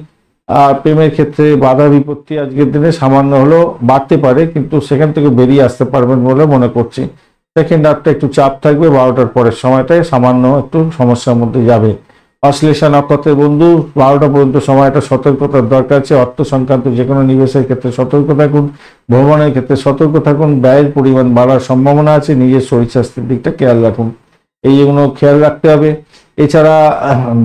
আর প্রেমের ক্ষেত্রে বাধা বিপত্তি আজকের দিনে সামান্য হলেও বাড়তে পারে, কিন্তু সেখান থেকে বেরিয়ে আসতে পারবেন বলে মনে করছি। সেকেন্ড হাফটা একটু চাপ থাকবে, 12টার পরের সময়টায় সামান্য একটু সমস্যার মধ্যে যাবে। অশ্লেষা নক্ষত্রের বন্ধু 12টা পর্যন্ত সময়টা সতর্কতার দরকার আছে। অর্থ সংক্রান্ত যে কোনো নিবেশের ক্ষেত্রে সতর্ক থাকুন, ভ্রমণের ক্ষেত্রে সতর্ক থাকুন, ব্যয়ের পরিমাণ বাড়ার সম্ভাবনা আছে, নিজের শরীর স্বাস্থ্যের দিকটা খেয়াল রাখুন, এইগুলো খেয়াল রাখতে হবে। এছাড়া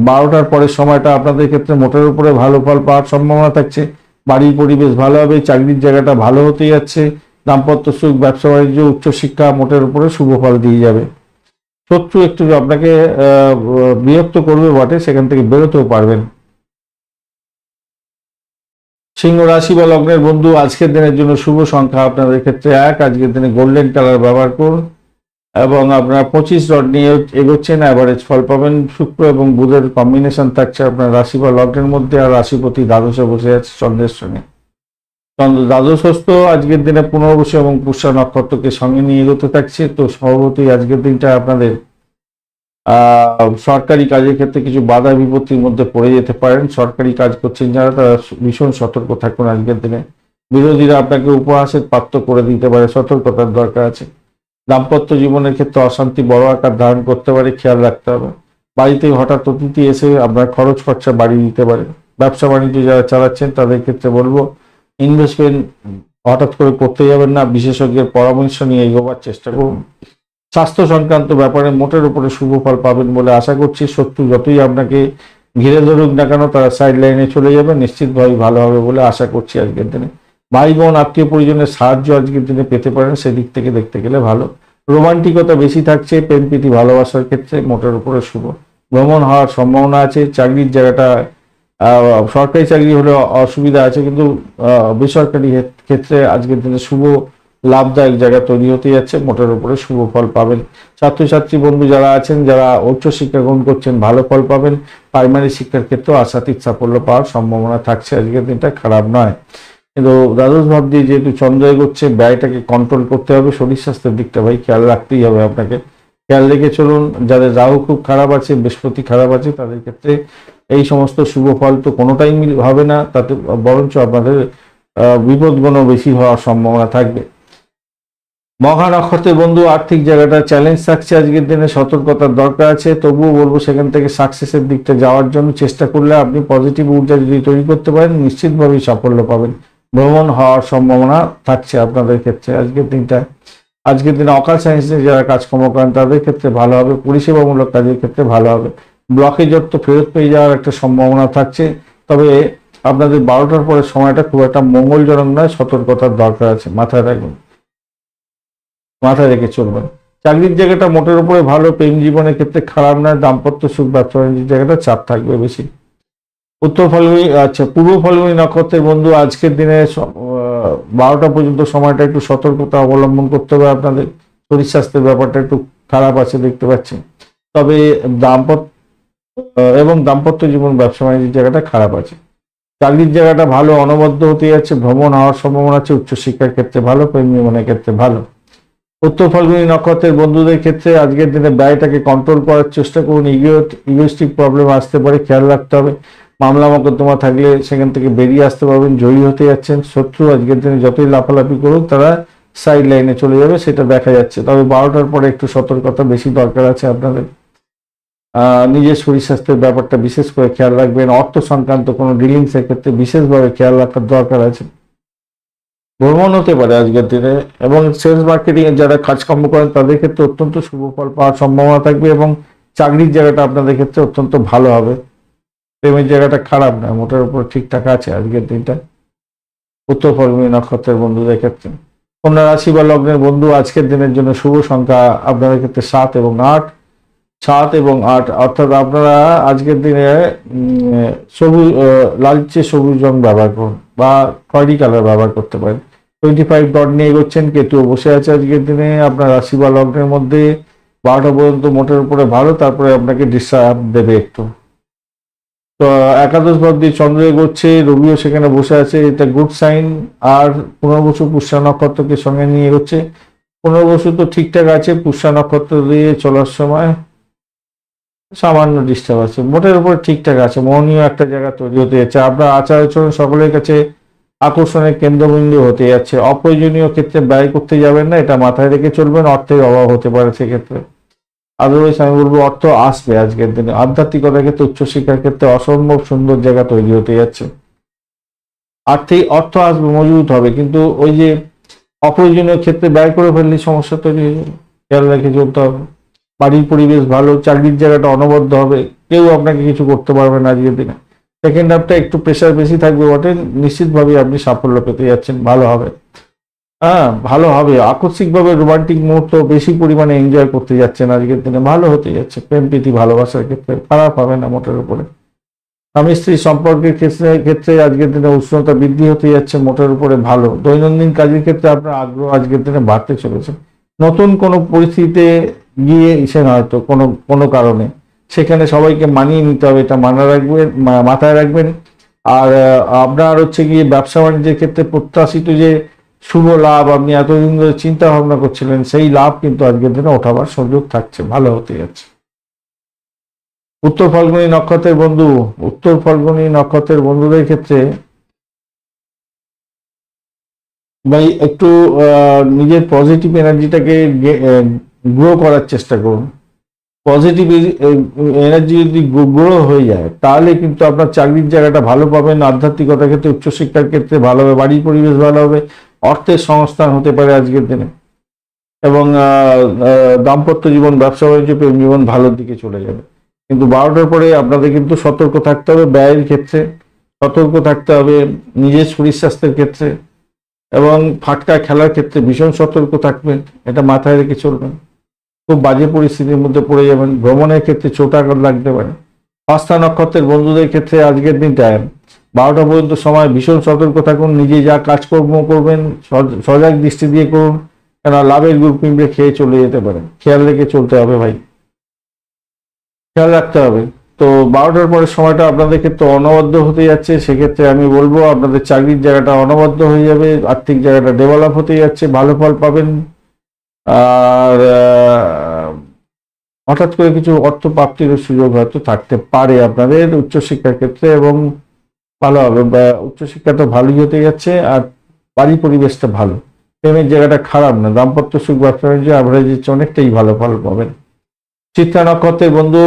12টার পরের সময়টা আপনাদের ক্ষেত্রে মোটের উপরে ভালো ফল পাওয়ার সম্ভাবনা থাকছে। বাড়ির পরিবেশ ভালো হবে, চাকরির জায়গাটা ভালো হতে যাচ্ছে, দাম্পত্য সুখ, ব্যবসা বাণিজ্য, উচ্চশিক্ষা মোটের উপরে শুভ ফল দিয়ে যাবে। শত্রু একটু আপনাকে বিরক্ত করবে বটে, সেখান থেকে বেরোতেও পারবেন। সিংহ রাশি বা লগ্নের বন্ধু আজকের দিনের জন্য শুভ সংখ্যা আপনাদের ক্ষেত্রে 1, আজকের দিনে গোল্ডেন কালার ব্যবহার করুন এবং আপনারা 25 রড নিয়ে এগোচ্ছেন, অ্যাভারেজ ফল পাবেন। শুক্র এবং বুধের কম্বিনেশন থাকছে আপনার রাশি বা লগ্নের মধ্যে, আর রাশিপতি দ্বাদশে বসে আছে চন্দ্রের সঙ্গে। চন্দ্র দ্বাদশস্থ আজকের দিনে পুনর্বসু এবং পুষ্যা নক্ষত্রকে সঙ্গে নিয়ে এগোতে থাকছে। তো স্বভাবতই আজকের দিনটা আপনাদের সরকারি কাজের ক্ষেত্রে কিছু বাধা বিপত্তির মধ্যে পড়ে যেতে পারেন। সরকারি কাজ করছেন যারা, তারা ভীষণ সতর্ক থাকুন আজকের দিনে। বিরোধীরা আপনাকে উপহাসের পাত্র করে দিতে পারে, সতর্কতার দরকার আছে। দাম্পত্য জীবনের ক্ষেত্রে অশান্তি বড় আকার ধারণ করতে পারে, খেয়াল রাখতে হবে। বাড়িতে হঠাৎ অতিথি এসে আপনার খরচ খরচা বাড়িয়ে দিতে পারে। ব্যবসা বাণিজ্য যারা চালাচ্ছেন তাদের ক্ষেত্রে বলবো ইনভেস্টমেন্ট হঠাৎ করে করতে যাবেন না, বিশেষজ্ঞের পরামর্শ নিয়ে এগোবার চেষ্টা করুন। স্বাস্থ্য সংক্রান্ত ব্যাপারে মোটের উপরে শুভ ফল পাবেন বলে আশা করছি। শত্রু যতই আপনাকে ঘিরে ধরুক না কেন, তারা সাইড লাইনে চলে যাবে, নিশ্চিতভাবে ভালো হবে বলে আশা করছি আজকের দিনে। ভাই বোন আত্মীয় পরিজনের সাহায্য আজকের দিনে পেতে পারেন, সেদিক থেকে দেখতে গেলে ভালো। রোমান্টিকতা বেশি থাকছে, প্রেম প্রীতি ভালোবাসার ক্ষেত্রে মোটের উপরে শুভ। ভ্রমণ হওয়ার সম্ভাবনা আছে। চাকরির জায়গাটা সরকারি চাকরি হলে অসুবিধা আছে, কিন্তু বেসরকারি ক্ষেত্রে আজকের দিনে শুভ লাভদায়ক জায়গা তৈরি হতে যাচ্ছে, মোটের উপরে শুভ ফল পাবেন। ছাত্রছাত্রী বন্ধু যারা আছেন, যারা উচ্চশিক্ষা গ্রহণ করছেন, ভালো ফল পাবেন। প্রাইমারি শিক্ষার ক্ষেত্রেও আশাতীত সাফল্য পাওয়ার সম্ভাবনা থাকছে, আজকের দিনটা খারাপ নয়। কিন্তু দ্বাদশ ভাব দিয়ে যেহেতু চন্দ্র এগোচ্ছে, ব্যয়টাকে কন্ট্রোল করতে হবে। শরীর স্বাস্থ্যের দিকটা ভাই খেয়াল রাখতেই হবে আপনাকে, খেয়াল রেখে চলুন। যাদের রাহু খুব খারাপ আছে, বৃহস্পতি খারাপ আছে, তাদের ক্ষেত্রে এই সমস্ত শুভ ফল তো কোনোটাই হবে না, তাতে বরঞ্চ আপনাদের বিপদগুলো বেশি হওয়ার সম্ভাবনা থাকবে। মঘা নক্ষত্রের বন্ধু আর্থিক জায়গাটা চ্যালেঞ্জ থাকছে আজকের দিনে, সতর্কতার দরকার আছে। তবুও বলবো সেখান থেকে সাকসেসের দিকটা যাওয়ার জন্য চেষ্টা করলে আপনি পজিটিভ ঊর্জা যদি তৈরি করতে পারেন, নিশ্চিতভাবেই সাফল্য পাবেন। ভ্রমণ হওয়ার সম্ভাবনা থাকছে আপনাদের ক্ষেত্রে আজকের দিনটা। আজকের দিনে অকাল সায়েন্সে যারা কাজকর্ম করেন তাদের ক্ষেত্রে ভালো হবে, পরিষেবামূলক কাজের ক্ষেত্রে ভালো হবে। ব্লকেজ অর্থ ফেরত পেয়ে যাওয়ার একটা সম্ভাবনা থাকছে, তবে আপনাদের 12টার পরের সময়টা খুব একটা মঙ্গলজনক নয়, সতর্কতার দরকার আছে, মাথায় রাখবেন, মাথায় রেখে চলবেন। চাকরির জায়গাটা মোটের উপরে ভালো, প্রেম জীবনের ক্ষেত্রে খারাপ নয়। দাম্পত্য সুখ, ব্যবসা বাণিজ্যের জায়গাটা চাপ থাকবে বেশি। উত্তর ফাল্গুনী পূর্ব ফাল্গুনী নক্ষত্রের বন্ধু আজকের দিনে 12টা পর্যন্ত সময়টা একটু সতর্কতা অবলম্বন করতে হবে আপনাদের। শরীর স্বাস্থ্যের ব্যাপারটা একটু খারাপ আছে দেখতে পাচ্ছি, তবে দাম্পত্য জীবন, ব্যবসা বাণিজ্যের জায়গাটা খারাপ আছে। চাকরির জায়গাটা ভালো, অনবদ্য হতে যাচ্ছে, ভ্রমণ হওয়ার সম্ভাবনা আছে, উচ্চশিক্ষার ক্ষেত্রে ভালো, প্রেম জীবনের ক্ষেত্রে ভালো। উত্তর ফাল্গুনী নক্ষত্রের বন্ধুদের ক্ষেত্রে আজকের দিনে ব্যয়টাকে কন্ট্রোল করার চেষ্টা করুন। ইগোস্টিক প্রবলেম আসতে পারে, খেয়াল রাখতে হবে। মামলা মোকদ্দমা থাকলে সেখান থেকে বেরিয়ে আসতে পারবেন, জয়ী হতে যাচ্ছেন। শত্রু আজকের দিনে যতই লাফালাফি করুক, তারা সাইড লাইনে চলে যাবে, সেটা দেখা যাচ্ছে। তবে 12টার পরে একটু সতর্কতা বেশি দরকার আছে আপনাদের। নিজের শরীর স্বাস্থ্যের ব্যাপারটা বিশেষ করে খেয়াল রাখবেন। অর্থ সংক্রান্ত কোনো ডিলিংস এর ক্ষেত্রে বিশেষভাবে খেয়াল রাখার দরকার আছে। ভ্রমণ হতে পারে আজকের দিনে, এবং সেলস মার্কেটিং এর যারা কাজকর্ম করেন তাদের ক্ষেত্রে অত্যন্ত শুভ ফল পাওয়ার সম্ভাবনা থাকবে, এবং চাকরির জায়গাটা আপনাদের ক্ষেত্রে অত্যন্ত ভালো হবে। প্রেমের জায়গাটা খারাপ না, মোটের উপর ঠিকঠাক আছে আজকের দিনটা উত্তর ফাল্গুনী নক্ষত্রের বন্ধুদের ক্ষেত্রে। কন্যা রাশি বা লগ্নের বন্ধু আজকের দিনের জন্য শুভ সংখ্যা আপনাদের ক্ষেত্রে 7 এবং 8। 7 এবং 8, অর্থাৎ আপনারা আজকের দিনে সবুজ, লালচে সবুজ রং ব্যবহার করুন বা খয়েরি কালার ব্যবহার করতে পারেন। 25 ডট নিয়ে এগোচ্ছেন, কেতুও বসে আছে আজকের দিনে আপনার রাশি বা লগ্নের মধ্যে। 12টা পর্যন্ত মোটের উপরে ভালো, তারপরে আপনাকে ডিস্টার্ব দেবে একটু। তো একাদশ ভাব দিয়ে চন্দ্র এগোচ্ছে, রবিও সেখানে বসে আছে, এটা গুড সাইন। আর পুনর্বসু পুষ্যা নক্ষত্রকে সঙ্গে নিয়ে এগোচ্ছে। পুনর্বসু তো ঠিকঠাক আছে, পুষ্যা নক্ষত্র দিয়ে চলার সময় সামান্য ডিস্টার্ব আছে, মোটের উপর ঠিকঠাক আছে। মোহনীয় একটা জায়গা তৈরি হতে যাচ্ছে, আপনার আচার আচরণ সকলের কাছে আকর্ষণের কেন্দ্রবিন্দু হতে যাচ্ছে। অপ্রয়োজনীয় ক্ষেত্রে ব্যয় করতে যাবেন না, এটা মাথায় রেখে চলবেন। অর্থের অভাব হতে পারে সেক্ষেত্রে, আদারওয়াইজ আমি বলবো অর্থ আসবে আজকের দিনে। আধ্যাত্মিকতার ক্ষেত্রে, উচ্চশিক্ষার ক্ষেত্রে অসম্ভব সুন্দর জায়গা তৈরি হতে যাচ্ছে। আর্থিক অর্থ আসবে, মজবুত হবে, কিন্তু ওই যে অপ্রয়োজনীয় ক্ষেত্রে ব্যয় করে ফেললে সমস্যা তৈরি হয়ে যাবে, খেয়াল রেখে চলতে হবে। বাড়ির পরিবেশ ভালো, চাকরির জায়গাটা অনবদ্য হবে, কেউ আপনাকে কিছু করতে পারবে না আজকের দিনে। সেকেন্ড হাফটা একটু প্রেশার বেশি থাকবে বটে, নিশ্চিতভাবে আপনি সাফল্য পেতে যাচ্ছেন, ভালো হবে। হ্যাঁ, ভালো হবে। আকস্মিকভাবে রোমান্টিক মুহূর্ত বেশি পরিমাণে এনজয় করতে যাচ্ছেন আজকের দিনে, ভালো হতে যাচ্ছে। প্রেম প্রীতি ভালোবাসার ক্ষেত্রে খারাপ হবে না মোটের উপরে। স্বামী স্ত্রী সম্পর্কের ক্ষেত্রে আজকের দিনে উষ্ণতা বৃদ্ধি হতে যাচ্ছে, মোটের উপরে ভালো। দৈনন্দিন কাজের ক্ষেত্রে আপনার আগ্রহ আজকের দিনে বাড়তে চলেছে। নতুন কোনো পরিস্থিতিতে গিয়েছেন হয়তো কোনো কোনো কারণে, সেখানে সবাইকে মানিয়ে নিতে হবে, এটা মাথায় রাখবেন। আর আপনার হচ্ছে গিয়ে ব্যবসা বাণিজ্যের ক্ষেত্রে প্রত্যাশিত যে শুভ লাভ আপনি এতদিন ধরে চিন্তা ভাবনা করছিলেন, সেই লাভ কিন্তু আজকের দিনে ওঠাবার সুযোগ থাকছে, ভালো হতে যাচ্ছে। উত্তর ফাল্গুনী নক্ষত্রের বন্ধু, উত্তর ফাল্গুনী নক্ষত্রের বন্ধুদের ক্ষেত্রে ভাই একটু নিজের পজিটিভ এনার্জিটাকে গ্রো করার চেষ্টা করুন। পজিটিভ এনার্জি যদি গ্রো হয়ে যায়, তাহলে কিন্তু আপনার চাকরির জায়গাটা ভালো পাবেন। আধ্যাত্মিকতার ক্ষেত্রে, উচ্চশিক্ষার ক্ষেত্রে ভালো হবে, বাড়ির পরিবেশ ভালো হবে, অর্থের সংস্থান হতে পারে আজকের দিনে। এবং দাম্পত্য জীবন, ব্যবসা বাণিজ্য, প্রেম জীবন ভালোর দিকে চলে যাবে। কিন্তু 12টার পরে আপনাদের কিন্তু সতর্ক থাকতে হবে, ব্যয়ের ক্ষেত্রে সতর্ক থাকতে হবে, নিজের শরীর স্বাস্থ্যের ক্ষেত্রে এবং ফাটকা খেলার ক্ষেত্রে ভীষণ সতর্ক থাকবেন, এটা মাথায় রেখে চলবেন। খুব বাজে পরিস্থিতির মধ্যে পড়ে যাবেন। ভ্রমণের ক্ষেত্রে চোটাঘাত লাগতে পারে। পাঁচটা নক্ষত্রের বন্ধুদের ক্ষেত্রে আজকের দিনটায় 12টা পর্যন্ত সময় ভীষণ সতর্ক থাকুন। নিজে যা কাজকর্ম করবেন সজাগ দৃষ্টি দিয়ে করুন, কেন লাভের গুড় পিঁপড়ে খেয়ে চলে যেতে পারে, খেয়াল রেখে চলতে হবে ভাই, খেয়াল রাখতে হবে। তো 12টার পরের সময়টা আপনাদের ক্ষেত্রে অনবদ্য হতে যাচ্ছে, সেক্ষেত্রে আমি বলবো আপনাদের চাকরির জায়গাটা অনবদ্য হয়ে যাবে, আর্থিক জায়গাটা ডেভেলপ হতে যাচ্ছে, ভালো ফল পাবেন। আর হঠাৎ করে কিছু অর্থ প্রাপ্তির সুযোগ হয়তো থাকতে পারে আপনাদের উচ্চশিক্ষার ক্ষেত্রে, এবং ভালো হবে। উচ্চশিক্ষা তো ভালোই হতে যাচ্ছে, আর বাড়ির পরিবেশটা ভালো, প্রেমের জায়গাটা খারাপ না, দাম্পত্য সুখ, ব্যবসা বাণিজ্য অ্যাভারেজ অনেকটাই ভালো ফল পাবেন। চিত্রা নক্ষত্রের বন্ধু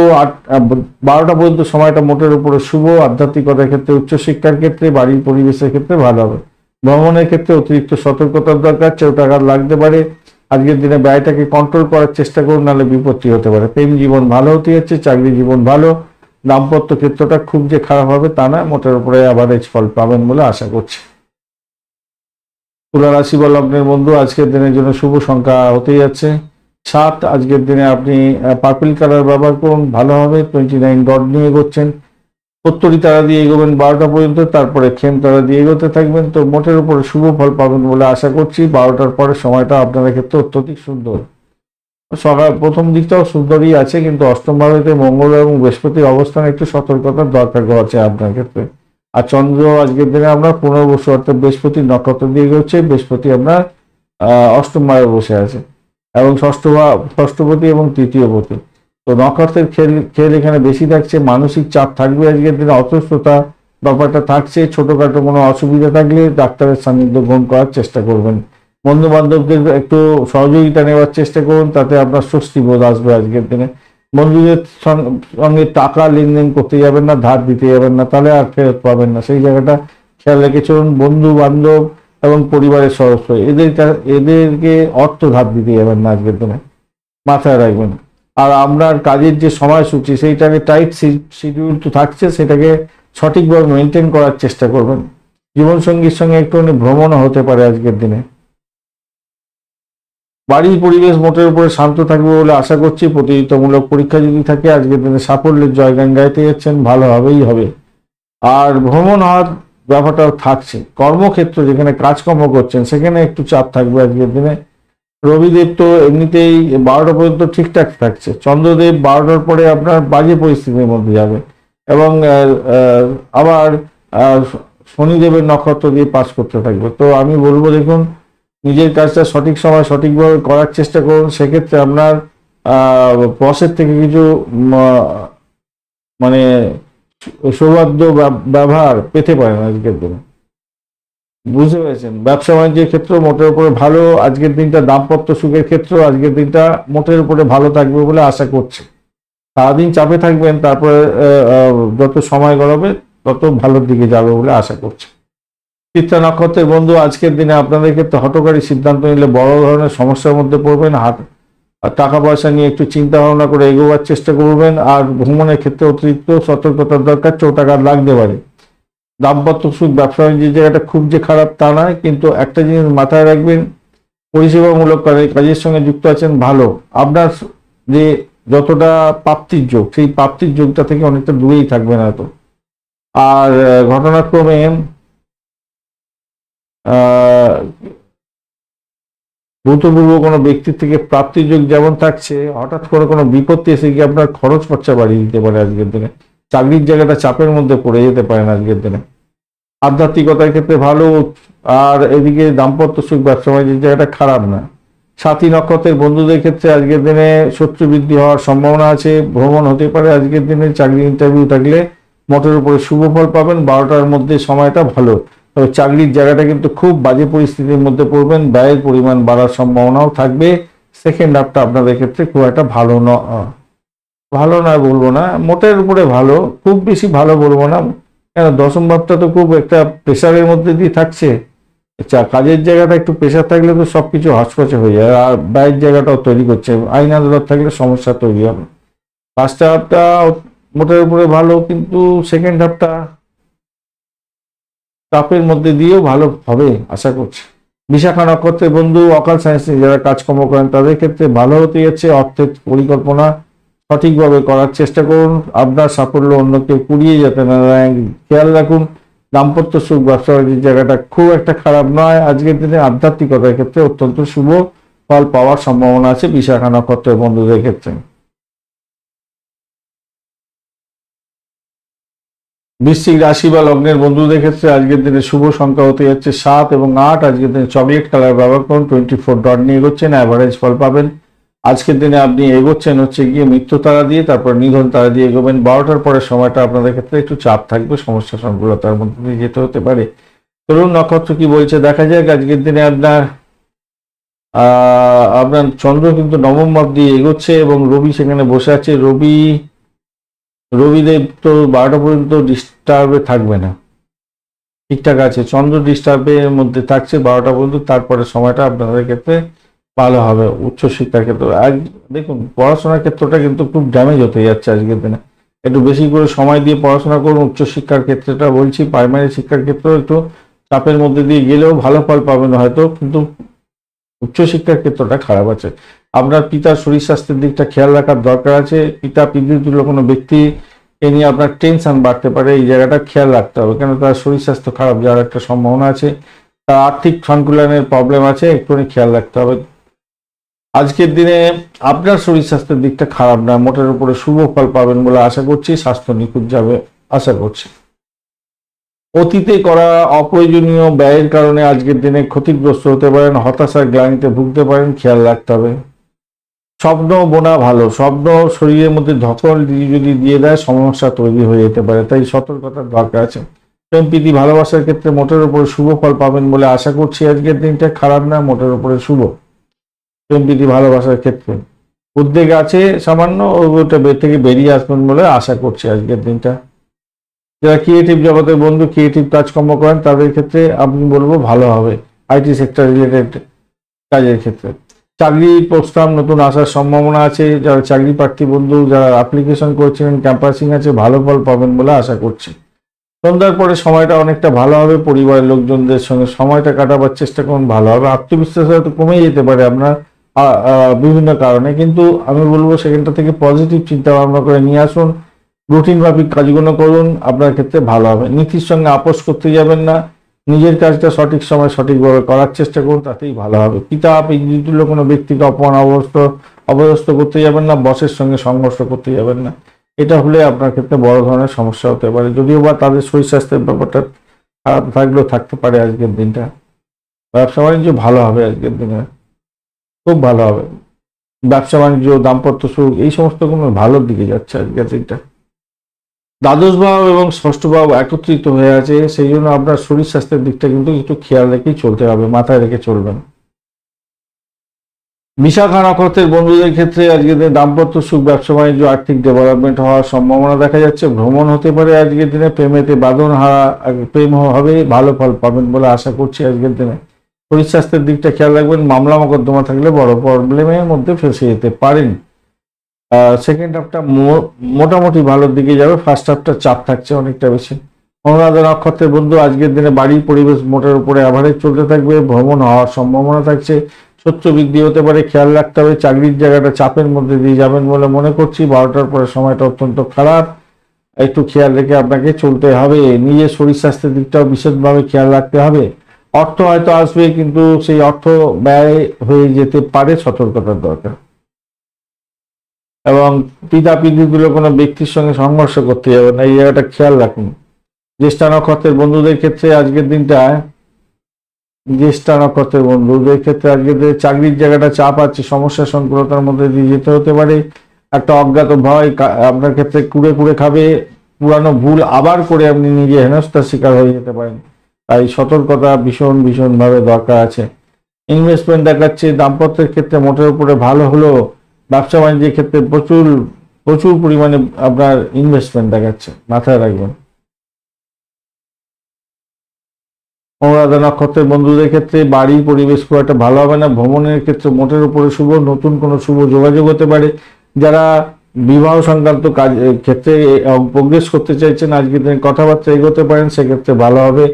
12টা পর্যন্ত সময়টা মোটের উপরে শুভ। আধ্যাত্মিকতার ক্ষেত্রে, উচ্চশিক্ষার ক্ষেত্রে, বাড়ির পরিবেশের ক্ষেত্রে ভালো হবে। ভ্রমণের ক্ষেত্রে অতিরিক্ত সতর্কতার দরকার, চোটাঘাত লাগতে পারে। আজকের দিনে ব্যয়টাকে কন্ট্রোল করার চেষ্টা করুন, নাহলে বিপত্তি হতে পারে। প্রেম জীবন ভালো হতে যাচ্ছে, চাকরি জীবন ভালো। দাম্পত্য ক্ষেত্রটা খুব যে খারাপ হবে তা না, মোটের উপরে অ্যাভারেজ ফল পাবেন বলে আশা করছি। তুলা রাশি বা লগ্নের বন্ধু আজকের দিনের জন্য শুভ সংখ্যা হতে যাচ্ছে 7। আজকের দিনে আপনি পার্পল কালার ব্যবহার করুন, ভালো হবে। 29 ডট নিয়ে এগোচ্ছেন, উত্তরী তারা দিয়ে এগোবেন 12টা পর্যন্ত, তারপরে খেম তারা দিয়ে এগোতে থাকবেন। তো মোটের উপরে শুভ ফল পাবেন বলে আশা করছি। 12টার পরে সময়টা আপনাদের ক্ষেত্রে অত্যধিক সুন্দর। সকাল প্রথম দিকটাও সুন্দরই আছে, কিন্তু অষ্টম ভাবেতে মঙ্গল এবং বৃহস্পতির অবস্থান একটু সতর্কতার দরকার আছে আপনার ক্ষেত্রে। আর চন্দ্র আজকের দিনে আমরা পুনর্বসু, অর্থাৎ বৃহস্পতির নক্ষত্র দিয়ে এগোচ্ছে। বৃহস্পতি আপনার অষ্টম ভাবে বসে আছে, এবং ষষ্ঠপতি এবং তৃতীয়পতি। তো নক্ষত্রের খেল এখানে বেশি থাকছে, মানসিক চাপ থাকবে আজকের দিনে, অসুস্থতা ব্যাপারটা থাকছে। ছোটখাটো কোনো অসুবিধা থাকলে ডাক্তারের সান্নিধ্য গ্রহণ করার চেষ্টা করবেন। বন্ধু বান্ধবদের একটু সহযোগিতা নেওয়ার চেষ্টা করুন, তাতে আপনার স্বস্তি বোধ আসবে আজকের দিনে। বন্ধুদের সঙ্গে টাকা লেনদেন করতে যাবেন না, ধার দিতে যাবেন না, তাহলে আর ফেরত পাবেন না, সেই জায়গাটা খেয়াল রেখে চলুন। বন্ধু বান্ধব এবং পরিবারের সদস্য এদেরকে অর্থ ধার দিতে যাবেন না আজকের দিনে, মাথায় রাখবেন। আর আপনার কাজের যে সময়সূচি, সেইটাকে টাইট শিডিউল তো থাকছে, সেটাকে সঠিকভাবে মেনটেন করার চেষ্টা করবেন। জীবনসঙ্গীর সঙ্গে একটুখানি ভ্রমণও হতে পারে আজকের দিনে। বাড়ির পরিবেশ মোটের উপরে শান্ত থাকবে বলে আশা করছি। প্রতিযোগিতামূলক পরীক্ষা যদি থাকে আজকের দিনে সাফল্যের জয়গান গাইতে যাচ্ছেন, ভালোভাবেই হবে। আর ভ্রমণ হওয়ার ব্যাপারটাও থাকছে। কর্মক্ষেত্র যেখানে কাজকর্ম করছেন সেখানে একটু চাপ থাকবে আজকের দিনে। রবিদেব তো এমনিতেই 12টা পর্যন্ত ঠিকঠাক থাকছে। চন্দ্রদেব 12টার পরে আপনার বাজে পরিস্থিতির মধ্যে যাবে এবং আবার শনিদেবের নক্ষত্র দিয়ে পাস করতে থাকবে। তো আমি বলবো দেখুন, নিজের কাজটা সঠিক সময় সঠিকভাবে করার চেষ্টা করুন। সেক্ষেত্রে আপনার বসের থেকে কিছু মানে সৌহার্দ্য ব্যবহার পেতে পারেন আজকের দিনে, বুঝতে পেরেছেন। ব্যবসা বাণিজ্যের ক্ষেত্র মোটের উপরে ভালো আজকের দিনটা। দাম্পত্য সুখের ক্ষেত্র আজকের দিনটা মোটের উপরে ভালো থাকবে বলে আশা করছি। সারাদিন চাপে থাকবেন, তারপরে যত সময় গড়াবে তত ভালোর দিকে যাবে বলে আশা করছি। চিত্রা নক্ষত্রের বন্ধু, আজকের দিনে আপনাদের ক্ষেত্রে হঠকারী সিদ্ধান্ত নিলে বড় ধরনের সমস্যার মধ্যে পড়বেন। টাকা পয়সা নিয়ে একটু চিন্তা ভাবনা করে এগোবার চেষ্টা করবেন। আর ভ্রমণের ক্ষেত্রে অতিরিক্ত সতর্কতার দরকার, চোটাঘাত লাগতে পারে। দাম্পত্য সুখ ব্যবসা বাণিজ্যের জায়গাটা খুব যে খারাপ তা নয়, কিন্তু একটা জিনিস মাথায় রাখবেন, পরিষেবামূলক কাজের সঙ্গে যুক্ত আছেন ভালো। আপনার যে যতটা প্রাপ্তির যোগ, সেই প্রাপ্তির যোগটা থেকে অনেকটা দূরেই থাকবেন হয়তো। আর ঘটনাক্রমে ভূতপূর্ব কোনো ব্যক্তির থেকে প্রাপ্তির যোগ যেমন থাকছে, হঠাৎ করে কোনো বিপত্তি এসে গিয়ে আপনার খরচ খরচা বাড়িয়ে দিতে পারে আজকের দিনে। চাকরির জায়গাটা চাপের মধ্যে পড়ে যেতে পারেন আজকের দিনে। আধ্যাত্মিকতার ক্ষেত্রে ভালো। আর এদিকে দাম্পত্য সুখ ব্যবসা বাণিজ্যের জায়গাটা খারাপ না। সাথী নক্ষত্রের বন্ধুদের ক্ষেত্রে আজকের দিনে শত্রু বৃদ্ধি হওয়ার সম্ভাবনা আছে। ভ্রমণ হতে পারে আজকের দিনে। চাকরি ইন্টারভিউ থাকলে মোটের উপরে শুভ ফল পাবেন। 12টার মধ্যে সময়টা ভালো, তবে চাকরির জায়গাটা কিন্তু খুব বাজে পরিস্থিতির মধ্যে পড়বেন। ব্যয়ের পরিমাণ বাড়ার সম্ভাবনাও থাকবে। সেকেন্ড হাফটা আপনাদের ক্ষেত্রে খুব একটা ভালো নয় বলবো না, মোটের উপরে ভালো, খুব বেশি ভালো বলবো না। কেন, দশম ভাবটা তো খুব একটা প্রেশারের মধ্যে দিয়ে থাকছে। কাজের জায়গাটা একটু প্রেশার থাকলে তো সবকিছু হচপচে হয়ে যায়। আর ব্যয়ের জায়গাটাও তৈরি করছে, আইন আদালত থাকলে সমস্যা তৈরি হবে। ফার্স্ট হাফটা মোটের উপরে ভালো, কিন্তু সেকেন্ড হাফটা চাপের মধ্যে দিয়েও ভালো হবে আশা করছি। বিশাখা নক্ষত্রের বন্ধু, অকাল সায়েন্স নিয়ে যারা কাজকর্ম করেন তাদের ক্ষেত্রে ভালো হতে যাচ্ছে। অর্থের পরিকল্পনা সঠিকভাবে করার চেষ্টা করুন। আপনার সাফল্য অন্য কেউ কুড়িয়ে যেতে না দেয়, খেয়াল রাখুন। দাম্পত্য সুখ ব্যবসা বাণিজ্যের জায়গাটা খুব একটা খারাপ নয়। আজকের দিনে আধ্যাত্মিকতার ক্ষেত্রে অত্যন্ত শুভ ফল পাওয়ার সম্ভাবনা আছে বিশাখা নক্ষত্রের বন্ধুদের ক্ষেত্রে। বৃশ্চিক রাশি বা লগ্নের বন্ধুদের ক্ষেত্রে আজকের দিনে শুভ সংখ্যা হতে যাচ্ছে 7 এবং 8। আজকের দিনে চকলেট কালার ব্যবহার করুন। 24 ডট নিয়ে এগোচ্ছেন, অ্যাভারেজ ফল পাবেন। আজকের দিনে আপনি এগোচ্ছেন হচ্ছে গিয়ে মৃত্যু তারা দিয়ে, তারপর নিধন তারা দিয়ে এগোবেন। 12টার পরের সময়টা আপনাদের ক্ষেত্রে একটু চাপ থাকবে, সমস্যা সংকুলতার মধ্যে দিয়ে যেতে হতে পারে। তরুণ নক্ষত্র কি বলছে দেখা যাক। আজকের দিনে আপনার চন্দ্র কিন্তু নবম ভাব দিয়ে এগোচ্ছে এবং রবি সেখানে বসে আছে। রবিদেব তো 12টা পর্যন্ত ডিস্টার্বে থাকবে না, ঠিকঠাক আছে। চন্দ্র ডিস্টার্বের মধ্যে থাকছে 12টা পর্যন্ত, তারপরে সময়টা আপনাদের ক্ষেত্রে ভালো হবে। উচ্চশিক্ষার ক্ষেত্রে দেখুন, পড়াশোনার ক্ষেত্রটা কিন্তু খুব ড্যামেজ হতে যাচ্ছে আজকের দিনে। একটু বেশি করে সময় দিয়ে পড়াশোনা করুন। উচ্চশিক্ষার ক্ষেত্রেটা বলছি, প্রাইমারি শিক্ষার ক্ষেত্রেও একটু চাপের মধ্যে দিয়ে গেলেও ভালো ফল পাবেন হয়তো, কিন্তু উচ্চশিক্ষার ক্ষেত্রটা খারাপ আছে। আপনার পিতার শরীর স্বাস্থ্যের দিকটা খেয়াল রাখার দরকার আছে। পিতৃতুল্য কোনো ব্যক্তি এ নিয়ে আপনার টেনশন বাড়তে পারে, এই জায়গাটা খেয়াল রাখতে হবে, কেন তার শরীর স্বাস্থ্য খারাপ যাওয়ার একটা সম্ভাবনা আছে। তার আর্থিক সংকুলনের প্রবলেম আছে, একটুখানি খেয়াল রাখতে হবে। আজকের দিনে আপনার শরীর স্বাস্থ্যের দিকটা খারাপ না, মোটের উপরে শুভ ফল পাবেন বলে আশা করছি। স্বাস্থ্য নিখুঁত যাবে আশা করছি। অতীতে করা অপ্রয়োজনীয় ব্যয়ের কারণে আজকের দিনে ক্ষতিগ্রস্ত হতে পারেন, হতাশার গ্লানিতে ভুগতে পারেন, খেয়াল রাখতে হবে। স্বপ্ন বোনা ভালো, স্বপ্ন শরীরের মধ্যে ধকল যদি দিয়ে দেয় সমস্যা তৈরি হয়ে যেতে পারে, তাই সতর্কতার দরকার আছে। প্রেম প্রীতি ভালোবাসার ক্ষেত্রে মোটের উপরে শুভ ফল পাবেন বলে আশা করছি। আজকের দিনটা খারাপ না, মোটের উপরে শুভ। প্রেম প্রীতি ভালোবাসার ক্ষেত্রে উদ্বেগ আছে সামান্য, ওটা থেকে বেরিয়ে আসবেন বলে আশা করছি আজকের দিনটা। যারা ক্রিয়েটিভ জগতের বন্ধু, ক্রিয়েটিভ কাজকর্ম করেন তাদের ক্ষেত্রে আমি বলবো ভালো হবে। আইটি সেক্টর রিলেটেড কাজের ক্ষেত্রে চাকরি প্রস্তাব নতুন আসার সম্ভাবনা আছে। যারা চাকরি প্রার্থী বন্ধু, যারা অ্যাপ্লিকেশন করছিলেন, ক্যাম্পাসিং আছে, ভালো ফল পাবেন বলে আশা করছি। সন্ধ্যার পরে সময়টা অনেকটা ভালো হবে। পরিবারের লোকজনদের সঙ্গে সময়টা কাটাবার চেষ্টা করুন, ভালো হবে। আত্মবিশ্বাস হয়তো কমে যেতে পারে আপনার, বিভিন্ন কারণে, কিন্তু আমি বলবো সেখানটা থেকে পজিটিভ চিন্তা ভাবনা করে নিয়ে আসুন, রুটিন মাফিক কাজগুলো করুন, আপনার ক্ষেত্রে ভালো হবে। নীতির সঙ্গে আপোষ করতে যাবেন না, নিজের কাজটা সঠিক সময় সঠিকভাবে করার চেষ্টা করুন, তাতেই ভালো হবে। পিতা পিতৃতুল্য কোনো ব্যক্তিকে অপমান অবদস্থ করতে যাবেন না, বসের সঙ্গে সংঘর্ষ করতে যাবেন না, এটা হলে আপনার ক্ষেত্রে বড় ধরনের সমস্যা হতে পারে। যদিও বা তাদের শরীর স্বাস্থ্যের ব্যাপারটা খারাপ থাকলেও থাকতে পারে আজকের দিনটা। ব্যবসা বাণিজ্য ভালো হবে আজকের দিনে, খুব ভালো হবে। ব্যবসা বাণিজ্য, দাম্পত্য সুখ, এই সমস্ত কোনো ভালোর দিকে যাচ্ছে আজকের দিনটা। দ্বাদশ ভাব এবং ষষ্ঠ ভাব একত্রিত হয়ে আছে, সেই জন্য আপনার শরীর স্বাস্থ্যের দিকটা কিন্তু একটু খেয়াল রেখেই চলতে হবে, মাথায় রেখে চলবেন। বিশাখা নক্ষত্রের বন্ধুদের ক্ষেত্রে আজকের দিনে দাম্পত্য সুখ, ব্যবসা বাণিজ্য, আর্থিক ডেভেলপমেন্ট হওয়ার সম্ভাবনা দেখা যাচ্ছে। ভ্রমণ হতে পারে আজকের দিনে, প্রেমেতে বাঁধন প্রেম হবে, ভালো ফল পাবেন বলে আশা করছি আজকের দিনে। শরীর স্বাস্থ্যের দিকটা খেয়াল রাখবেন, মামলা মোকদ্দমা থাকলে বড় প্রবলেমের মধ্যে ফেসে যেতে পারেন। সেকেন্ড হাফটা মোটামুটি ভালোর দিকে যাবে, ফার্স্ট হাফটা চাপ থাকছে অনেকটা বেশি। অনুরাধা নক্ষত্রের বন্ধু আজকের দিনে বাড়ির পরিবেশ মোটের উপরে অ্যাভারেজ চলতে থাকবে, ভ্রমণ হওয়ার সম্ভাবনা থাকছে, শত্রু বৃদ্ধি হতে পারে, খেয়াল রাখতে হবে। চাকরির জায়গাটা চাপের মধ্যে দিয়ে যাবেন বলে মনে করছি, 12টার পরে সময়টা অত্যন্ত খারাপ, একটু খেয়াল রেখে আপনাকে চলতে হবে। নিজের শরীর স্বাস্থ্যের দিকটাও বিশেষভাবে খেয়াল রাখতে হবে। অর্থ হয়তো আসবে, কিন্তু সেই অর্থ ব্যয় হয়ে যেতে পারে, সতর্কতার দরকার। এবং পিতা পিতৃতুল্য কোনো ব্যক্তির সঙ্গে সংঘর্ষ করতে যাবে না, এই জায়গাটা খেয়াল রাখুন। জ্যেষ্ঠা নক্ষত্রের বন্ধুদের ক্ষেত্রে আজকের দিনটা, জ্যেষ্ঠা নক্ষত্রের বন্ধুদের ক্ষেত্রে আজকের দিনে চাকরির জায়গাটা চাপ আছে, সমস্যা সংকুলতার মধ্যে দিয়ে যেতে হতে পারে। একটা অজ্ঞাত ভয় আপনার ক্ষেত্রে কুড়ে কুড়ে খাবে, পুরানো ভুল আবার করে আপনি নিজে হেনস্থার শিকার হয়ে যেতে পারেন, তাই সতর্কতা ভীষণভাবে দরকার আছে। ইনভেস্টমেন্ট দেখাচ্ছে, দাম্পত্যের ক্ষেত্রে মোটের উপরে ভালো হলো, ব্যবসা বাণিজ্যের ক্ষেত্রে প্রচুর পরিমাণে আপনার ইনভেস্টমেন্ট দেখাচ্ছে, মাথায় রাখবেন। অনুরাধা নক্ষত্রের বন্ধুদের ক্ষেত্রে বাড়ির পরিবেশ খুব একটা ভালো হবে না, ভ্রমণের ক্ষেত্রে মোটের উপরে শুভ, নতুন কোনো শুভ যোগাযোগ হতে পারে। যারা বিবাহ সংক্রান্ত কাজ ক্ষেত্রে প্রোগ্রেস করতে চাইছেন, আজকের দিনে কথাবার্তা এগোতে পারেন, সেক্ষেত্রে ভালো হবে।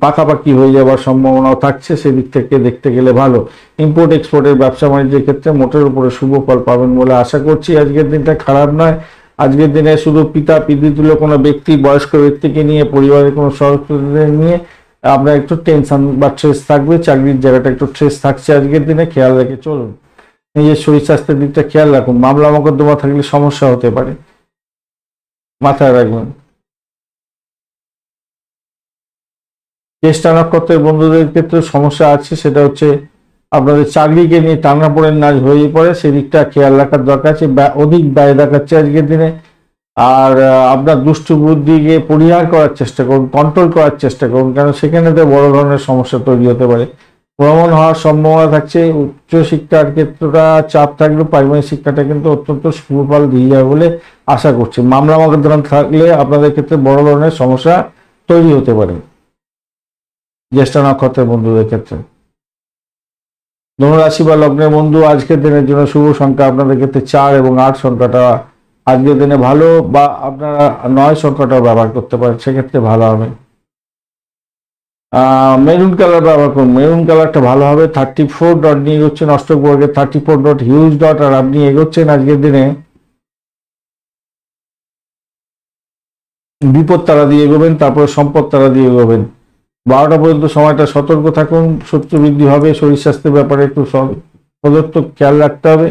পাকাপাকি হয়ে যাওয়ার সম্ভাবনাও থাকছে, সেদিক থেকে দেখতে গেলে ভালো। ইম্পোর্ট এক্সপোর্টের ব্যবসা বাণিজ্যের ক্ষেত্রে মোটের উপরে শুভ ফল পাবেন বলে আশা করছি। আজকের দিনটা খারাপ নয়। আজকের দিনে শুধু পিতা পিতৃতুল্য কোনো ব্যক্তি, বয়স্ক ব্যক্তিকে নিয়ে, পরিবারের কোনো সদস্যদের নিয়ে আপনার একটু টেনশন বা স্ট্রেস থাকবে, চাকরির জায়গাটা একটু স্ট্রেস থাকছে আজকের দিনে, খেয়াল রেখে চলুন। নিজের শরীর স্বাস্থ্যের দিকটা খেয়াল রাখুন, মামলা মোকদ্দমা থাকলে সমস্যা হতে পারে, মাথায় রাখবেন। জ্যেষ্ঠা নক্ষত্রের বন্ধুদের ক্ষেত্রে সমস্যা আছে, সেটা হচ্ছে আপনাদের চাকরিকে নিয়ে টানাপোড়েন না হয়ে পড়ে, সেদিকটা খেয়াল রাখার দরকার আছে। অধিক ব্যয় দেখাচ্ছে আজকের দিনে। আর আপনার দুষ্টু বুদ্ধিকে পরিহার করার চেষ্টা করুন, কন্ট্রোল করার চেষ্টা করুন, কারণ সেখানে তো বড় ধরনের সমস্যা তৈরি হতে পারে। ভ্রমণ হওয়ার সম্ভাবনা থাকছে। উচ্চশিক্ষার ক্ষেত্রটা চাপ থাকলেও প্রাইমারি শিক্ষাটা কিন্তু অত্যন্ত সুফল দিয়ে যাবে বলে আশা করছি। মামলা মোকদ্দমা থাকলে আপনাদের ক্ষেত্রে বড় ধরনের সমস্যা তৈরি হতে পারে জ্যেষ্ঠা নক্ষত্রের বন্ধুদের ক্ষেত্রে। ধনুরাশি বা লগ্নের বন্ধু, আজকের দিনের জন্য শুভ সংখ্যা আপনাদের ক্ষেত্রে 4 এবং 8 সংখ্যাটা আজকের দিনে ভালো, বা আপনারা 9 সংখ্যাটাও ব্যবহার করতে পারেন, সেক্ষেত্রে ভালো হবে। মেরুন কালার ব্যবহার করুন, মেরুন কালারটা ভালো হবে। 34 ডট নিয়ে এগোচ্ছেন, অষ্টক বর্গের 34 ডট হিউজ ডট, আর আপনি এগোচ্ছেন আজকের দিনে বিপদ তারা দিয়ে এগোবেন, তারপরে সম্পদ তারা দিয়ে এগোবেন। 12টা পর্যন্ত সময়টা সতর্ক থাকুন, শত্রু বৃদ্ধি হবে, শরীর স্বাস্থ্যের ব্যাপারে একটু প্রদত্ত খেয়াল রাখতে হবে,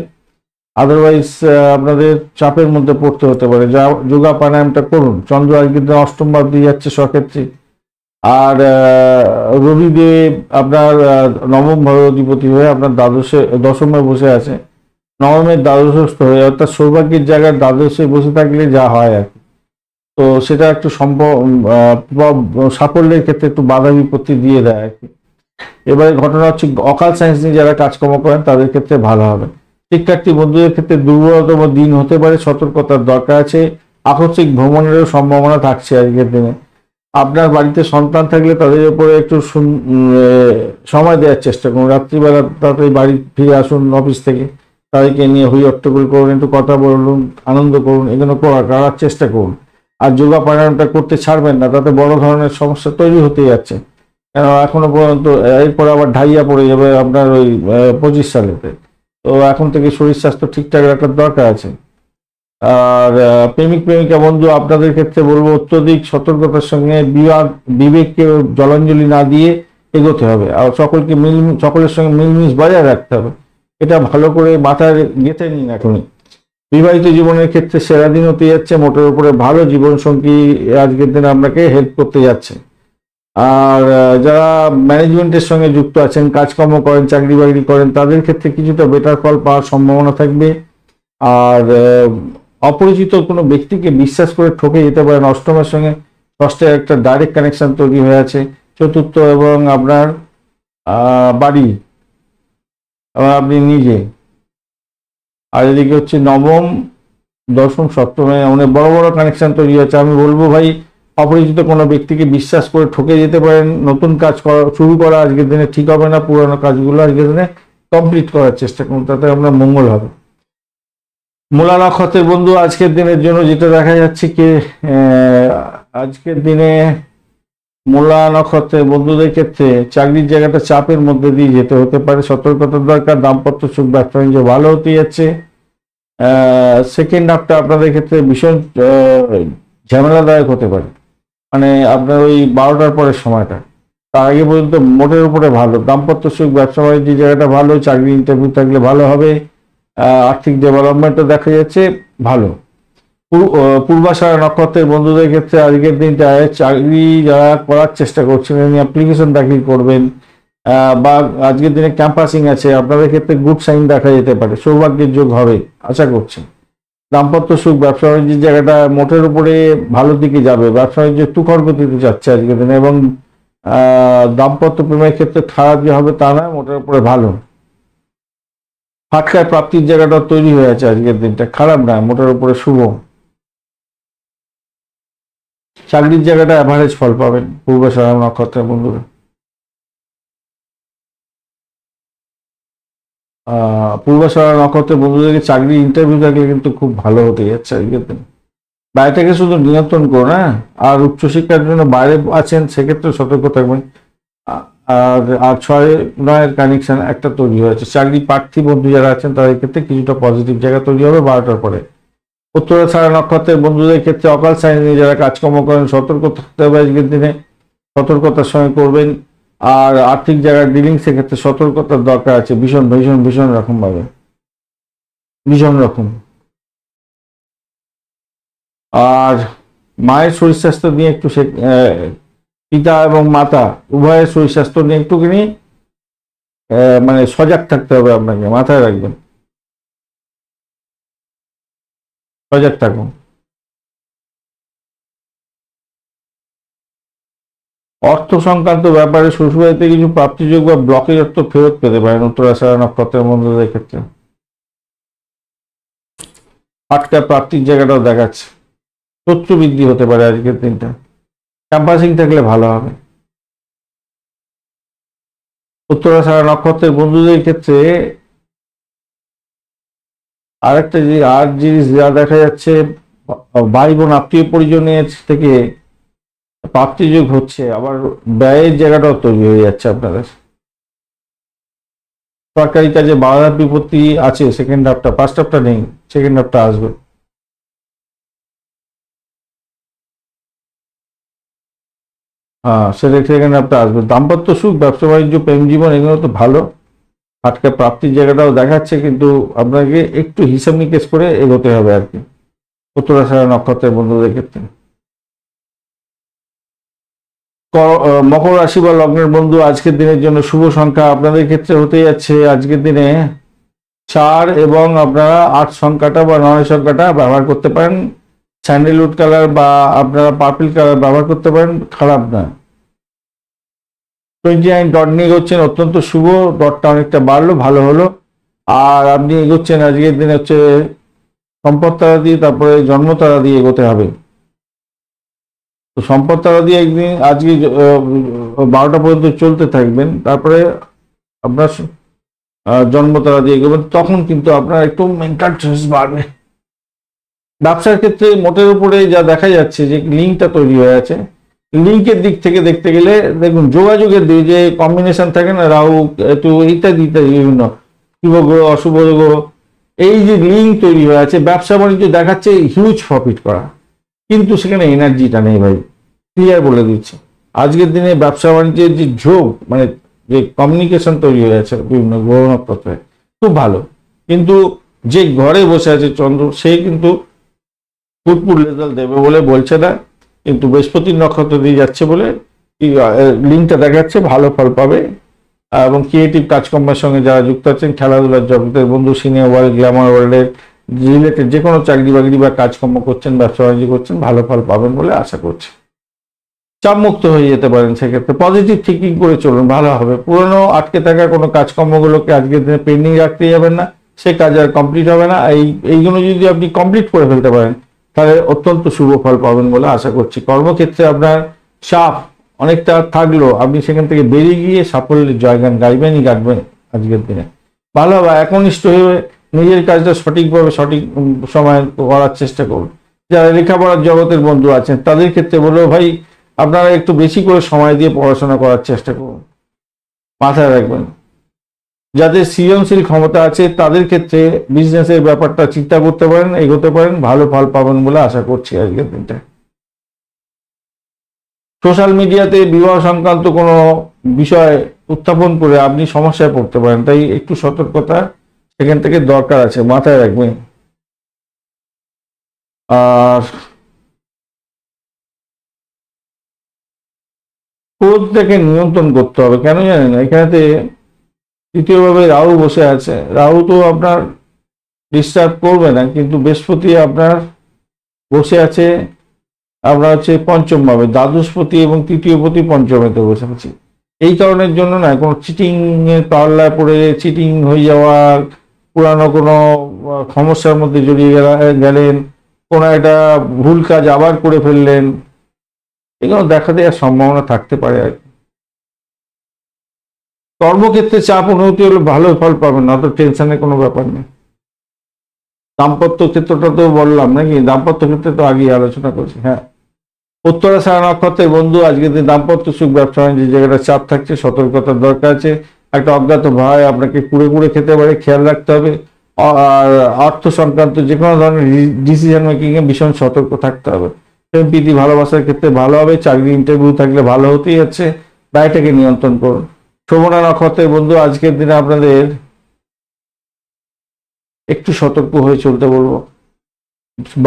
আদারওয়াইজ আপনাদের চাপের মধ্যে পড়তে হতে পারে। যা যোগা প্রাণায়ামটা করুন। চন্দ্র আজকের দিনে অষ্টম ভাব দিয়ে যাচ্ছে স্বক্ষেত্রে, আর রবিদেব আপনার নবম ভাবে অধিপতি হয়ে আপনার দশমে বসে আছে, নবমের দ্বাদশস্থ হয়ে, অর্থাৎ সৌভাগ্যের জায়গায় দ্বাদশে বসে থাকলে যা হয় আর কি, তো সেটা একটু সাফল্যের ক্ষেত্রে একটু বাধা বিপত্তি দিয়ে দেয় আর কি। এবারে ঘটনা হচ্ছে অকাল সায়েন্স নিয়ে যারা কাজকর্ম করেন তাদের ক্ষেত্রে ভালো হবে। শিক্ষার্থী বন্ধুদের ক্ষেত্রে দুর্বলতম দিন হতে পারে, সতর্কতার দরকার আছে। আকস্মিক ভ্রমণেরও সম্ভাবনা থাকছে আজকের দিনে। আপনার বাড়িতে সন্তান থাকলে তাদের উপরে একটু সময় দেওয়ার চেষ্টা করুন। রাত্রিবেলা তাড়াতাড়ি বাড়ি ফিরে আসুন অফিস থেকে, তাদেরকে নিয়ে হই হট্টগোল করুন, একটু কথা বলুন, আনন্দ করুন, এগুলো করার চেষ্টা করুন। আর যোগা প্রাণায়ামটা করতে ছাড়বেন না, তাতে বড় ধরনের সমস্যা তৈরি হতে যাচ্ছে। এখনো পর্যন্ত এরপর আবার ঢাইয়া পড়ে যাবে আপনার ওই 25 সালেতে। তো এখন থেকে শরীর স্বাস্থ্য ঠিকঠাক রাখার দরকার আছে। আর প্রেমিক প্রেমিকা বন্ধু আপনাদের ক্ষেত্রে বলবো অত্যধিক সতর্কতার সঙ্গে বিবেককে জলাঞ্জলি না দিয়ে এগোতে হবে, আর সকলের সঙ্গে মিলমিশ বজায় রাখতে হবে। এটা ভালো করে মাথায় গেঁথে নিন এখনই। বিবাহিত জীবনের ক্ষেত্রে সেরা দিন হতে যাচ্ছে, মোটের উপরে ভালো জীবনসঙ্গী আজকের দিনে আপনাকে হেল্প করতে যাচ্ছে। আর যারা ম্যানেজমেন্টের সঙ্গে যুক্ত আছেন, কাজকর্ম করেন, চাকরি বাকরি করেন, তাদের ক্ষেত্রে কিছুটা বেটার ফল পাওয়ার সম্ভাবনা থাকবে। আর অপরিচিত কোনো ব্যক্তিকে বিশ্বাস করে ঠকে যেতে পারেন। অষ্টমের সঙ্গে ষষ্ঠের একটা ডাইরেক্ট কানেকশন তৈরি হয়ে আছে। চতুর্থ এবং আপনার বাড়ি, আপনি নিজে, আর এদিকে হচ্ছে নবম, দশম, সপ্তমে অনেক বড় বড় কানেকশন তৈরি হচ্ছে। আমি বলবো ভাই, অপরিচিত কোনো ব্যক্তিকে বিশ্বাস করে ঠকে যেতে পারেন। নতুন কাজ শুরু করা আজকের দিনে ঠিক হবে না, পুরোনো কাজগুলো আজকের দিনে কমপ্লিট করার চেষ্টা করুন, তাতে আপনার মঙ্গল হবে। মূলা নক্ষত্রের বন্ধু আজকের দিনের জন্য যেটা দেখা যাচ্ছে কি, আজকের দিনে মূলা নক্ষত্রের বন্ধুদের ক্ষেত্রে চাকরির জায়গাটা চাপের মধ্যে দিয়ে যেতে হতে পারে, সতর্কতার দরকার। দাম্পত্য সুখ, ব্যবসা বাণিজ্য ভালো হতে যাচ্ছে। সেকেন্ড হাফটা আপনাদের ক্ষেত্রে ভীষণ ঝামেলাদায়ক হতে পারে, মানে আপনার ওই 12টার পরের সময়টা, তার আগে পর্যন্ত মোটের উপরে ভালো। দাম্পত্য সুখ, ব্যবসা বাণিজ্যের জায়গাটা ভালো, চাকরি ইন্টারভিউ থাকলে ভালো হবে। আর্থিক ডেভেলপমেন্টও দেখা যাচ্ছে ভালো। পূর্বাষাঢ়া নক্ষত্রের বন্ধুদের ক্ষেত্রে আজকের দিনটায় চাকরি যারা করার চেষ্টা করছেন, অ্যাপ্লিকেশন দাখিল করবেন, বা আজকের দিনে ক্যাম্পাসিং আছে, আপনাদের ক্ষেত্রে গুড সাইন দেখা যেতে পারে, সৌভাগ্যের যোগ হবে আশা করছেন। দাম্পত্য সুখ, ব্যবসা বাণিজ্যের জায়গাটা মোটের উপরে ভালো দিকে যাবে, ব্যবসা বাণিজ্য তুখর গতিতে যাচ্ছে আজকের দিনে, এবং দাম্পত্য প্রেমের ক্ষেত্রে খারাপ যে হবে তা নয়, মোটের উপরে ভালো। ফাটকায় প্রাপ্তির জায়গাটা তৈরি হয়ে আছে আজকের দিনটা, খারাপ নয়, মোটের উপরে শুভ। চাকরির জায়গাটা অ্যাভারেজ ফল পাবেন পূর্বাষাঢ়া নক্ষত্রের বন্ধুরা। পূর্বাষাঢ়া নক্ষত্রের বন্ধুদেরকে চাকরি ইন্টারভিউ থাকলে কিন্তু খুব ভালো হতে যাচ্ছে আজকের দিন। বাইরে থেকে শুধু নিয়ন্ত্রণ করুন, হ্যাঁ। আর উচ্চশিক্ষার জন্য বাইরে আছেন সেক্ষেত্রে সতর্ক থাকবেন। আর 6-9 কানেকশন একটা তৈরি হয়েছে। চাকরি প্রার্থী বন্ধু যারা আছেন তাদের ক্ষেত্রে কিছুটা পজিটিভ জায়গা তৈরি হবে 12টার পরে। উত্তরাষাঢ়া নক্ষত্রের বন্ধুদের ক্ষেত্রে অকাল সাইনে যারা কাজকর্ম করেন সতর্ক থাকতে হবে আজকের দিনে, সতর্কতার সঙ্গে করবেন। আর আর্থিক জায়গার ডিলিংস ক্ষেত্রে সতর্কতার দরকার আছে, ভীষণ ভীষণ ভীষণ রকম ভাবে, ভীষণ রকম। আর মায়ের শরীর স্বাস্থ্য নিয়ে একটু পিতা এবং মাতা উভয়ের শরীর স্বাস্থ্য নিয়ে একটুখানি মানে সজাগ থাকতে হবে আপনাকে, মাথায় রাখবেন, সজাগ থাকুন। অর্থ সংক্রান্ত ব্যাপারে শ্বশুরবাড়িতে কিছু প্রাপ্তিযোগ বা ব্লকেজ অর্থ ফেরত পেতে পারেন উত্তরাষাঢ়া নক্ষত্রের বন্ধুদের ক্ষেত্রে। আটকা প্রাপ্তির জায়গাটাও দেখাচ্ছে, শত্রু বৃদ্ধি হতে পারে আজকের দিনটা। ক্যাম্পাসিং থাকলে ভালো হবে। উত্তরাষাঢ়া নক্ষত্রের বন্ধুদের ক্ষেত্রে আরেকটা জিনিস যা দেখা যাচ্ছে, ভাই বোন আত্মীয় পরিজনের থেকে প্রাপ্তিযোগ হচ্ছে, আবার ব্যয়ের জায়গাটাও তৈরি হয়ে যাচ্ছে আপনাদের। সরকারি কাজে বাধা বিপত্তি আছে সেকেন্ড হাফটা, ফার্স্ট হাফটা নেই, সেকেন্ড হাফটা আসবে। সেকেন্ড হাফটা আসবে। দাম্পত্য সুখ, ব্যবসা বাণিজ্য, প্রেম জীবন এগুলো তো ভালো। আটকা প্রাপ্তির জায়গাটাও দেখাচ্ছে, কিন্তু আপনাকে একটু হিসাব নিকেশ করে এগোতে হবে আর কি উত্তরাষাঢ়া নক্ষত্রের বন্ধুদের ক্ষেত্রে। মকর রাশি বা লগ্নের বন্ধু আজকের দিনের জন্য শুভ সংখ্যা আপনাদের ক্ষেত্রে হতে যাচ্ছে আজকের দিনে 4 এবং আপনারা 8 সংখ্যাটা বা 9 সংখ্যাটা ব্যবহার করতে পারেন। স্যান্ডেলউড কালার বা আপনারা পার্পল কালার ব্যবহার করতে পারেন, খারাপ না। 29 ডট নিয়ে এগোচ্ছেন, অত্যন্ত শুভ। ডটটা অনেকটা বাড়লো, ভালো হলো। আর আপনি এগোচ্ছেন আজকের দিনে হচ্ছে সম্পদ তারা দিয়ে, তারপরে জন্ম তারা দিয়ে এগোতে হবে। তো সম্পদ তারা দিয়ে একদিন আজকে 12টা পর্যন্ত চলতে থাকবেন, তারপরে আপনার জন্ম তারা দিয়ে এগোবেন, তখন কিন্তু আপনার একটু মেন্টাল স্ট্রেস বাড়বে। ব্যবসার ক্ষেত্রে মোটের উপরে যা দেখা যাচ্ছে যে লিঙ্কটা তৈরি হয়ে আছে, লিঙ্কের দিক থেকে দেখতে গেলে দেখুন যোগাযোগের দিক যে কম্বিনেশন থাকে না, রাহু একটু ইত্যাদি ইত্যাদি বিভিন্ন শুভ গ্রহ অশুভ গ্রহ, এই যে লিঙ্ক তৈরি হয়ে আছে, ব্যবসা বাণিজ্য দেখাচ্ছে হিউজ প্রফিট করা, কিন্তু সেখানে এনার্জিটা নেই ভাই, ক্লিয়ার বলে দিচ্ছি। আজকের দিনে ব্যবসা বাণিজ্যের যে ঝোঁক, মানে যে কমিউনিকেশন তৈরি হয়ে আছে বিভিন্ন গ্রহ নক্ষত্রে, খুব ভালো, কিন্তু যে ঘরে বসে আছে চন্দ্র, সে কিন্তু ফুটফুট রেজাল্ট দেবে বলে বলছে না, কিন্তু বৃহস্পতির নক্ষত্র দিয়ে যাচ্ছে বলে লিঙ্কটা দেখাচ্ছে ভালো ফল পাবে। এবং ক্রিয়েটিভ কাজকর্মের সঙ্গে যারা যুক্ত আছেন, খেলাধুলার জগতের বন্ধু, সিনিয়র ওয়ার্ল্ড, গ্ল্যামার ওয়ার্ল্ডের রিলেটেড যে কোনো চাকরি বাকরি বা কাজকর্ম করছেন, ব্যবসা বাণিজ্য করছেন, ভালো ফল পাবেন বলে আশা করছি। চাপমুক্ত হয়ে যেতে পারেন, সেক্ষেত্রে পজিটিভ থিঙ্কিং করে চলুন, ভালো হবে। পুরনো আটকে থাকা কোনো কাজকর্মগুলোকে আজকের দিনে পেন্ডিং রাখতে যাবেন না, সে কাজ আর কমপ্লিট হবে না। এইগুলো যদি আপনি কমপ্লিট করে ফেলতে পারেন, তাহলে অত্যন্ত শুভ ফল পাবেন বলে আশা করছি। কর্মক্ষেত্রে আপনার চাপ অনেকটা থাকলেও আপনি সেখান থেকে বেরিয়ে গিয়ে সাফল্যের জয়গান গাইবেনই গাইবেন আজকের দিনে। ভালো হবে, একনিষ্ঠ হয়ে নিজের কাজটা সঠিকভাবে সঠিক সময় করার চেষ্টা করুন। যারা লেখাপড়ার জগতের বন্ধু আছেন তাদের ক্ষেত্রে বলবো, ভাই আপনারা একটু বেশি করে সময় দিয়ে পড়াশোনা করার চেষ্টা করুন। মাথায় রাখবেন, যাদের সৃজনশীল ক্ষমতা আছে তাদের ক্ষেত্রে বিজনেসের ব্যাপারটা চিন্তা করতে পারেন, এগোতে পারেন, ভালো ফল পাবেন বলে আশা করছি আজকের দিনটা। সোশ্যাল মিডিয়াতে বিবাহ সংক্রান্ত কোনো বিষয় উত্থাপন করে আপনি সমস্যায় পড়তে পারেন, তাই একটু সতর্কতা সেখান থেকে দরকার আছে, মাথায় রাখবেন। আর ক্রোধটাকে নিয়ন্ত্রণ করতে হবে, কেন জানেন, এখানেতে তৃতীয়ভাবে রাহু বসে আছে। রাহু তো আপনার ডিস্টার্ব করবে না, কিন্তু বৃহস্পতি আপনার বসে আছে আপনার হচ্ছে পঞ্চম ভাবে, দ্বাদশপতি এবং তৃতীয়পতি পঞ্চমেতে বসে আছে। এই কারণের জন্য না, কোনো চিটিং এর পাল্লায় পড়ে চিটিং হয়ে যাওয়ার, পুরানো কোনো সমস্যার মধ্যে জড়িয়ে গেলেন, কোনো একটা ভুল কাজ আবার করে ফেললেন, এগুলো দেখা দেওয়ার সম্ভাবনা থাকতে পারে আর কি। কর্মক্ষেত্রে চাপ অনুভূতি হলে ভালো ফল পাবেন না, তো টেনশনের কোনো ব্যাপার নেই। দাম্পত্য ক্ষেত্রটা তো বললাম নাকি, দাম্পত্য ক্ষেত্রে তো আগেই আলোচনা করছি। হ্যাঁ, উত্তরাষাঢ়া নক্ষত্রের বন্ধু, আজকে দিন দাম্পত্য সুখ, ব্যবসা যে জায়গাটা চাপ থাকছে, সতর্কতার দরকার আছে। একটা অজ্ঞাত ভয় আপনাকে কুড়ে কুড়ে খেতে পারে, খেয়াল রাখতে হবে। আর অর্থ সংক্রান্ত যে কোনো ধরনের ডিসিশন মেকিং এ ভীষণ সতর্ক থাকতে হবে। প্রেম প্রীতি ভালোবাসার ক্ষেত্রে ভালো হবে, চাকরি ইন্টারভিউ থাকলে ভালো হতেই যাচ্ছে, ব্যয়টাকে নিয়ন্ত্রণ করুন। শ্রবণা নক্ষত্রের বন্ধু, আজকের দিনে আপনাদের একটু সতর্ক হয়ে চলতে বলবো।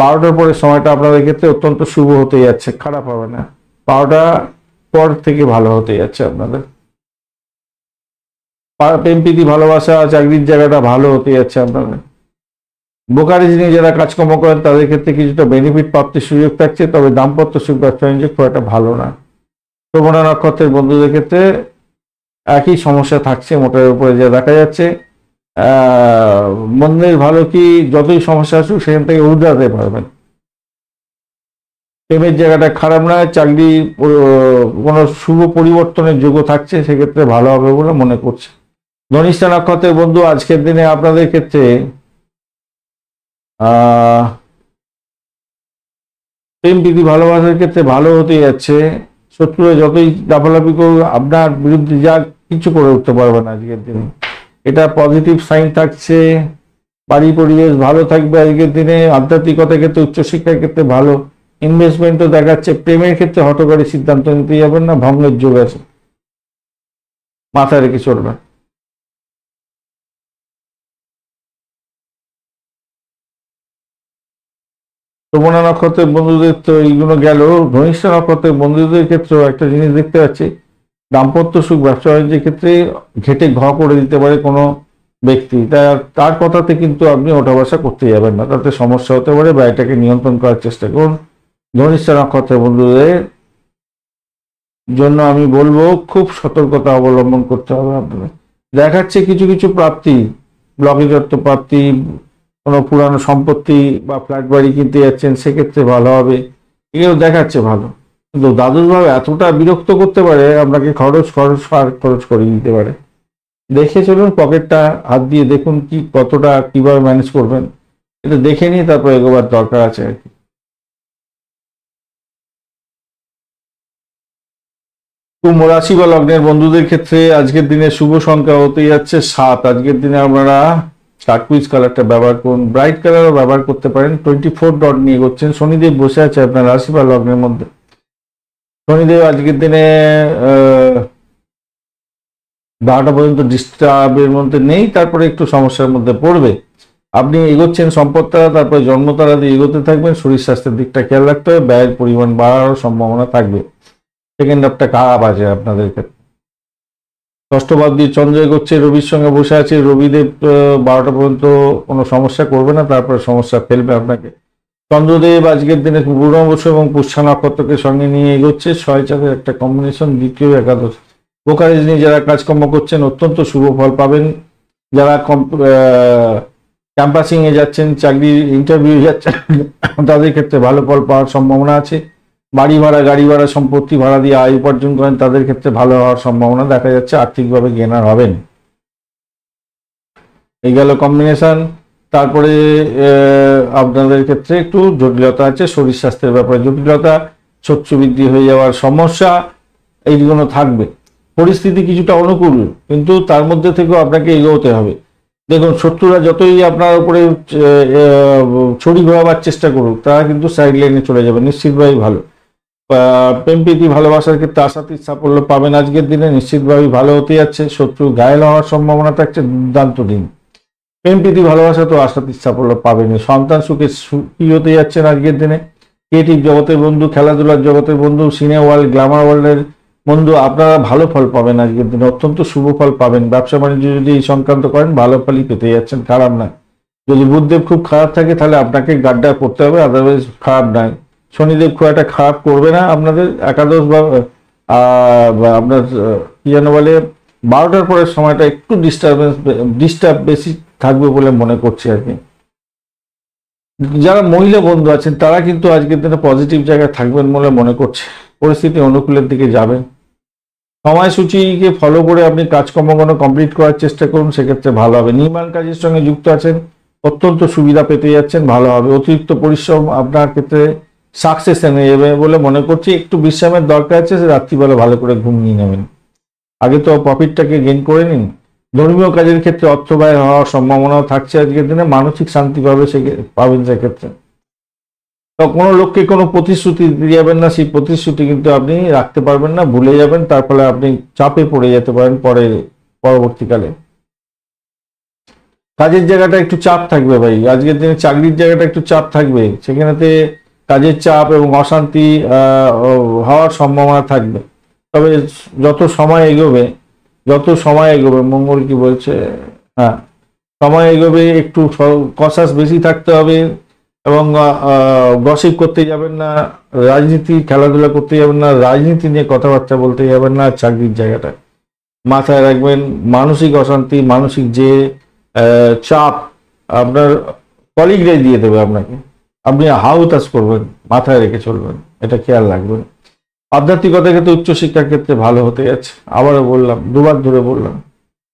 12টার পরে সময়টা আপনাদের ক্ষেত্রে অত্যন্ত শুভ হতে যাচ্ছে, খারাপ হবে না। 12টা পর থেকে ভালো হতে যাচ্ছে আপনাদের। প্রেম প্রীতি ভালোবাসা চাকরির জায়গাটা ভালো হতে যাচ্ছে আপনাদের। ব্রোকারেজ নিয়ে যারা কাজকর্ম করেন তাদের ক্ষেত্রে কিছুটা বেনিফিট প্রাপ্তির সুযোগ থাকছে, তবে দাম্পত্য সুখ ব্যবসা বাণিজ্য খুব একটা ভালো না। শ্রবণা নক্ষত্রের বন্ধুদের ক্ষেত্রে একই সমস্যা থাকছে মোটের উপরে, যা দেখা যাচ্ছে। মন্দের ভালো কি, যতই সমস্যা আসুক সেখান থেকে উঠতে পারবেন। প্রেমের জায়গাটা খারাপ নয়, চাকরি কোনো শুভ পরিবর্তনের যোগ্য থাকছে, সেক্ষেত্রে ভালো হবে বলে মনে করছে। ধনিষ্ঠা নক্ষত্রের বন্ধু, আজকের দিনে আপনাদের ক্ষেত্রে প্রেম প্রীতি ভালোবাসার ক্ষেত্রে ভালো হতে যাচ্ছে। শত্রুরা যতই লাফালাফি করুক, আপনার বিরুদ্ধে যা কিছু করে উঠতে পারবে না আজকের দিনে, এটা পজিটিভ সাইন থাকছে। বাড়ি পরিবেশ ভালো থাকবে আজকের দিনে। আধ্যাত্মিকতার ক্ষেত্রে, উচ্চশিক্ষার ক্ষেত্রে ভালো, ইনভেস্টমেন্টও দেখাচ্ছে। প্রেমের ক্ষেত্রে হঠকারী সিদ্ধান্ত নিতে যাবেন না, ভঙ্গের যোগ আছে, মাথায় রেখে চলবেন। শ্রবণা নক্ষত্রের বন্ধুদের তো এইগুলো গেল। ধনিষ্ঠা নক্ষত্রের বন্ধুদের ক্ষেত্রেও একটা জিনিস দেখতে পাচ্ছি, দাম্পত্য সুখ ব্যবসা বাণিজ্যের ক্ষেত্রে ঘেটে ঘ করে দিতে পারে কোনো ব্যক্তি, তার কথাতে কিন্তু আপনি ওঠা বসা করতে যাবেন না, তাতে সমস্যা হতে পারে। ব্যয়টাকে নিয়ন্ত্রণ করার চেষ্টা করুন। ধনিষ্ঠা নক্ষত্রের বন্ধুদের জন্য আমি বলবো খুব সতর্কতা অবলম্বন করতে হবে আপনাদের। দেখাচ্ছে কিছু কিছু প্রাপ্তি, ব্লকেজত্ব প্রাপ্তি, কোনো পুরানো সম্পত্তি বা ফ্ল্যাট বাড়ি কিনতে যাচ্ছেন, সেক্ষেত্রে ভালো হবে, এগুলো দেখাচ্ছে ভালো। কিন্তু দ্বাদশভাবে এতটা বিরক্ত করতে পারে আপনাকে, খরচ খরচ খরচ করে দিতে পারে। দেখে চলুন, পকেটটা হাত দিয়ে দেখুন কি কতটা কিভাবে ম্যানেজ করবেন, এটা দেখে নিয়ে তারপর এগোবার দরকার আছে আর কি। কুম্ভ রাশি বা লগ্নের বন্ধুদের ক্ষেত্রে আজকের দিনে শুভ সংখ্যা হতে যাচ্ছে 7। আজকের দিনে আপনারা টার্কুইজ কালারটা ব্যবহার করুন, ব্রাইট কালারও ব্যবহার করতে পারেন। 24 ডট নিয়ে করছেন। শনিদেব বসে আছে আপনার রাশি বা লগ্নের মধ্যে। শনিদেব আজকের দিনে 12টা পর্যন্ত ডিস্টার্বের মধ্যে নেই, তারপরে একটু সমস্যার মধ্যে পড়বে। আপনি এগোচ্ছেন সম্পদ তারা, তারপরে জন্মতারা দিয়ে এগোতে থাকবেন। শরীর স্বাস্থ্যের দিকটা খেয়াল রাখতে হবে, ব্যয়ের পরিমাণ বাড়ারও সম্ভাবনা থাকবে। সেকেন্ড হাফটা খারাপ আছে আপনাদের ক্ষেত্রে। ষষ্ঠ ভাব দিয়ে চন্দ্র এগোচ্ছে, রবির সঙ্গে বসে আছে। রবিদেব 12টা পর্যন্ত কোনো সমস্যা করবে না, তারপরে সমস্যা ফেলবে আপনাকে। চন্দ্রদেব আজকের দিনে পূর্ণবর্ষ এবং পুষ্যা নক্ষত্রকে সঙ্গে নিয়ে এগোচ্ছে। 6-4 একটা কম্বিনেশন, দ্বিতীয় একাদশ। ব্রোকারেজ নিয়ে যারা কাজকর্ম করছেন অত্যন্ত শুভ ফল পাবেন। যারা ক্যাম্পাসিং এ যাচ্ছেন, চাকরির ইন্টারভিউ যাচ্ছেন, তাদের ক্ষেত্রে ভালো ফল পাওয়ার সম্ভাবনা আছে। বাড়ি ভাড়া, গাড়ি ভাড়া, সম্পত্তি ভাড়া দিয়ে আয় উপার্জন করেন, তাদের ক্ষেত্রে ভালো হওয়ার সম্ভাবনা দেখা যাচ্ছে। আর্থিকভাবে গেনার হবেন। এই গেল কম্বিনেশন। তারপরে আপনাদের ক্ষেত্রে একটু জটিলতা আছে, শরীর স্বাস্থ্যের ব্যাপারে জটিলতা, শস্য বৃদ্ধি হয়ে যাওয়ার সমস্যা, এইগুলো থাকবে। পরিস্থিতি কিছুটা অনুকূল, কিন্তু তার মধ্যে থেকেও আপনাকে এগোতে হবে। দেখুন, শত্রুরা যতই আপনার উপরে ছড়ি ঘোরাবার চেষ্টা করুক, তারা কিন্তু সাইড লাইনে চলে যাবে, নিশ্চিতভাবেই ভালো। প্রেম প্রীতি ভালোবাসার ক্ষেত্রে আশাতীত সাফল্য পাবেন আজকের দিনে, নিশ্চিতভাবেই ভালো হতে যাচ্ছে। শত্রু ঘায়েল হওয়ার সম্ভাবনা থাকছে, দুর্দান্ত দিন। প্রেম প্রীতি ভালোবাসা তো আশাতীত সাফল্য পাবেন। সন্তান সুখে সুখী হতে যাচ্ছেন আজকের দিনে। ক্রিয়েটিভ জগতের বন্ধু, খেলাধুলার জগতের বন্ধু, সিনে ওয়ার্ল্ড, গ্ল্যামার ওয়ার্ল্ডের বন্ধু, আপনারা ভালো ফল পাবেন আজকের দিনে, অত্যন্ত শুভ ফল পাবেন। ব্যবসা বাণিজ্য যদি এই সংক্রান্ত করেন, ভালো ফলই পেতে যাচ্ছেন, খারাপ না। যদি বুধদেব খুব খারাপ থাকে তাহলে আপনাকে গাড্ডা করতে হবে, আদারওয়াইজ খারাপ নয়। শনিদেব খুব একটা খারাপ করবে না আপনাদের। একাদশ বা আপনার কি যেন বলে, 12টার পরের সময়টা একটু ডিস্টার্ব বেশি থাকবে বলে মনে করছি আর কি। যারা মহিলা বন্ধু আছেন তারা কিন্তু আজকের দিনে পজিটিভ জায়গায় থাকবেন বলে মনে করছে। পরিস্থিতি অনুকূলের দিকে যাবেন। সময়সূচিকে ফলো করে আপনি কাজকর্মগুলো কমপ্লিট করার চেষ্টা করুন, সেক্ষেত্রে ভালো হবে। নির্মাণ কাজের সঙ্গে যুক্ত আছেন, অত্যন্ত সুবিধা পেতে যাচ্ছেন, ভালো হবে। অতিরিক্ত পরিশ্রম আপনার ক্ষেত্রে সাকসেস এনে যাবে বলে মনে করছি। একটু বিশ্রামের দরকার আছে, রাত্রিবেলা ভালো করে ঘুম নিয়ে নেবেন। আগে তো প্রফিটটাকে গেইন করে নিন। ধর্মীয় কাজের ক্ষেত্রে অর্থ ব্যয় হওয়ার সম্ভাবনাও থাকছে আজকের দিনে। মানসিক শান্তি পাবেন সেক্ষেত্রে। তো কোনো লোককে কোনো প্রতিশ্রুতি দিয়ে যাবেন না, সেই প্রতিশ্রুতি কিন্তু আপনি রাখতে পারবেন না, ভুলে যাবেন। তার ফলে আপনি চাপে পড়ে যেতে পারেন পরবর্তীকালে। কাজের জায়গাটা একটু চাপ থাকবে ভাই আজকের দিনে। চাকরির জায়গাটা একটু চাপ থাকবে, সেখানেতে কাজের চাপ এবং অশান্তি হওয়ার সম্ভাবনা থাকবে। তবে যত সময় এগোবে, মঙ্গল কি বলছে, হ্যাঁ, সময় এগোবে, একটু কসাস বেশি থাকতে হবে এবং গসিপ করতে যাবেন না, রাজনীতি খেলাধুলা করতে যাবেন না, রাজনীতি নিয়ে কথাবার্তা বলতে যাবেন না। চাকরির জায়গাটা মাথায় রাখবেন, মানসিক অশান্তি, মানসিক যে চাপ আপনার কলিগরাই দিয়ে দেবে আপনাকে। আপনি হাউতাস করবেন, মাথায় রেখে চলবেন, এটা খেয়াল রাখবেন। আধ্যাত্মিকতার ক্ষেত্রে, উচ্চশিক্ষার ক্ষেত্রে ভালো হতে যাচ্ছে। আবারও বললাম, দুবার ধরে বললাম,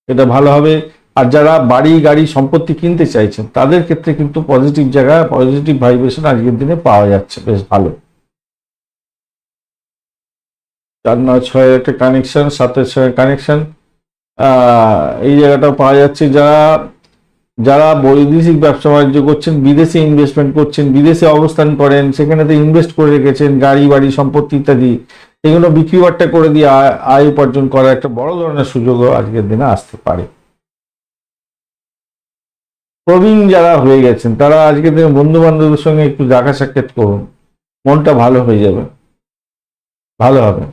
এটা ভালো হবে। আর যারা বাড়ি গাড়ি সম্পত্তি কিনতে চাইছেন তাদের ক্ষেত্রে কিন্তু পজিটিভ জায়গা, পজিটিভ ভাইব্রেশন আজকের দিনে পাওয়া যাচ্ছে, বেশ ভালো। 4-9-6 একটা কানেকশন, 7-6 কানেকশন, এই জায়গাটাও পাওয়া যাচ্ছে। যারা বৈদেশিক ব্যবসা বাণিজ্য করছেন, বিদেশে ইনভেস্টমেন্ট করছেন, বিদেশে অবস্থান করেন, সেখানেতে ইনভেস্ট করে রেখেছেন, গাড়ি বাড়ি সম্পত্তি ইত্যাদি, এগুলো বিক্রি বাট্টা করে দিয়ে আয় উপার্জন করার একটা বড় ধরনের সুযোগও আজকের দিনে আসতে পারে। প্রবীণ যারা হয়ে গেছেন তারা আজকের দিনে বন্ধু বান্ধবের সঙ্গে একটু দেখা সাক্ষাৎ করুন, মনটা ভালো হয়ে যাবে, ভালো হবে।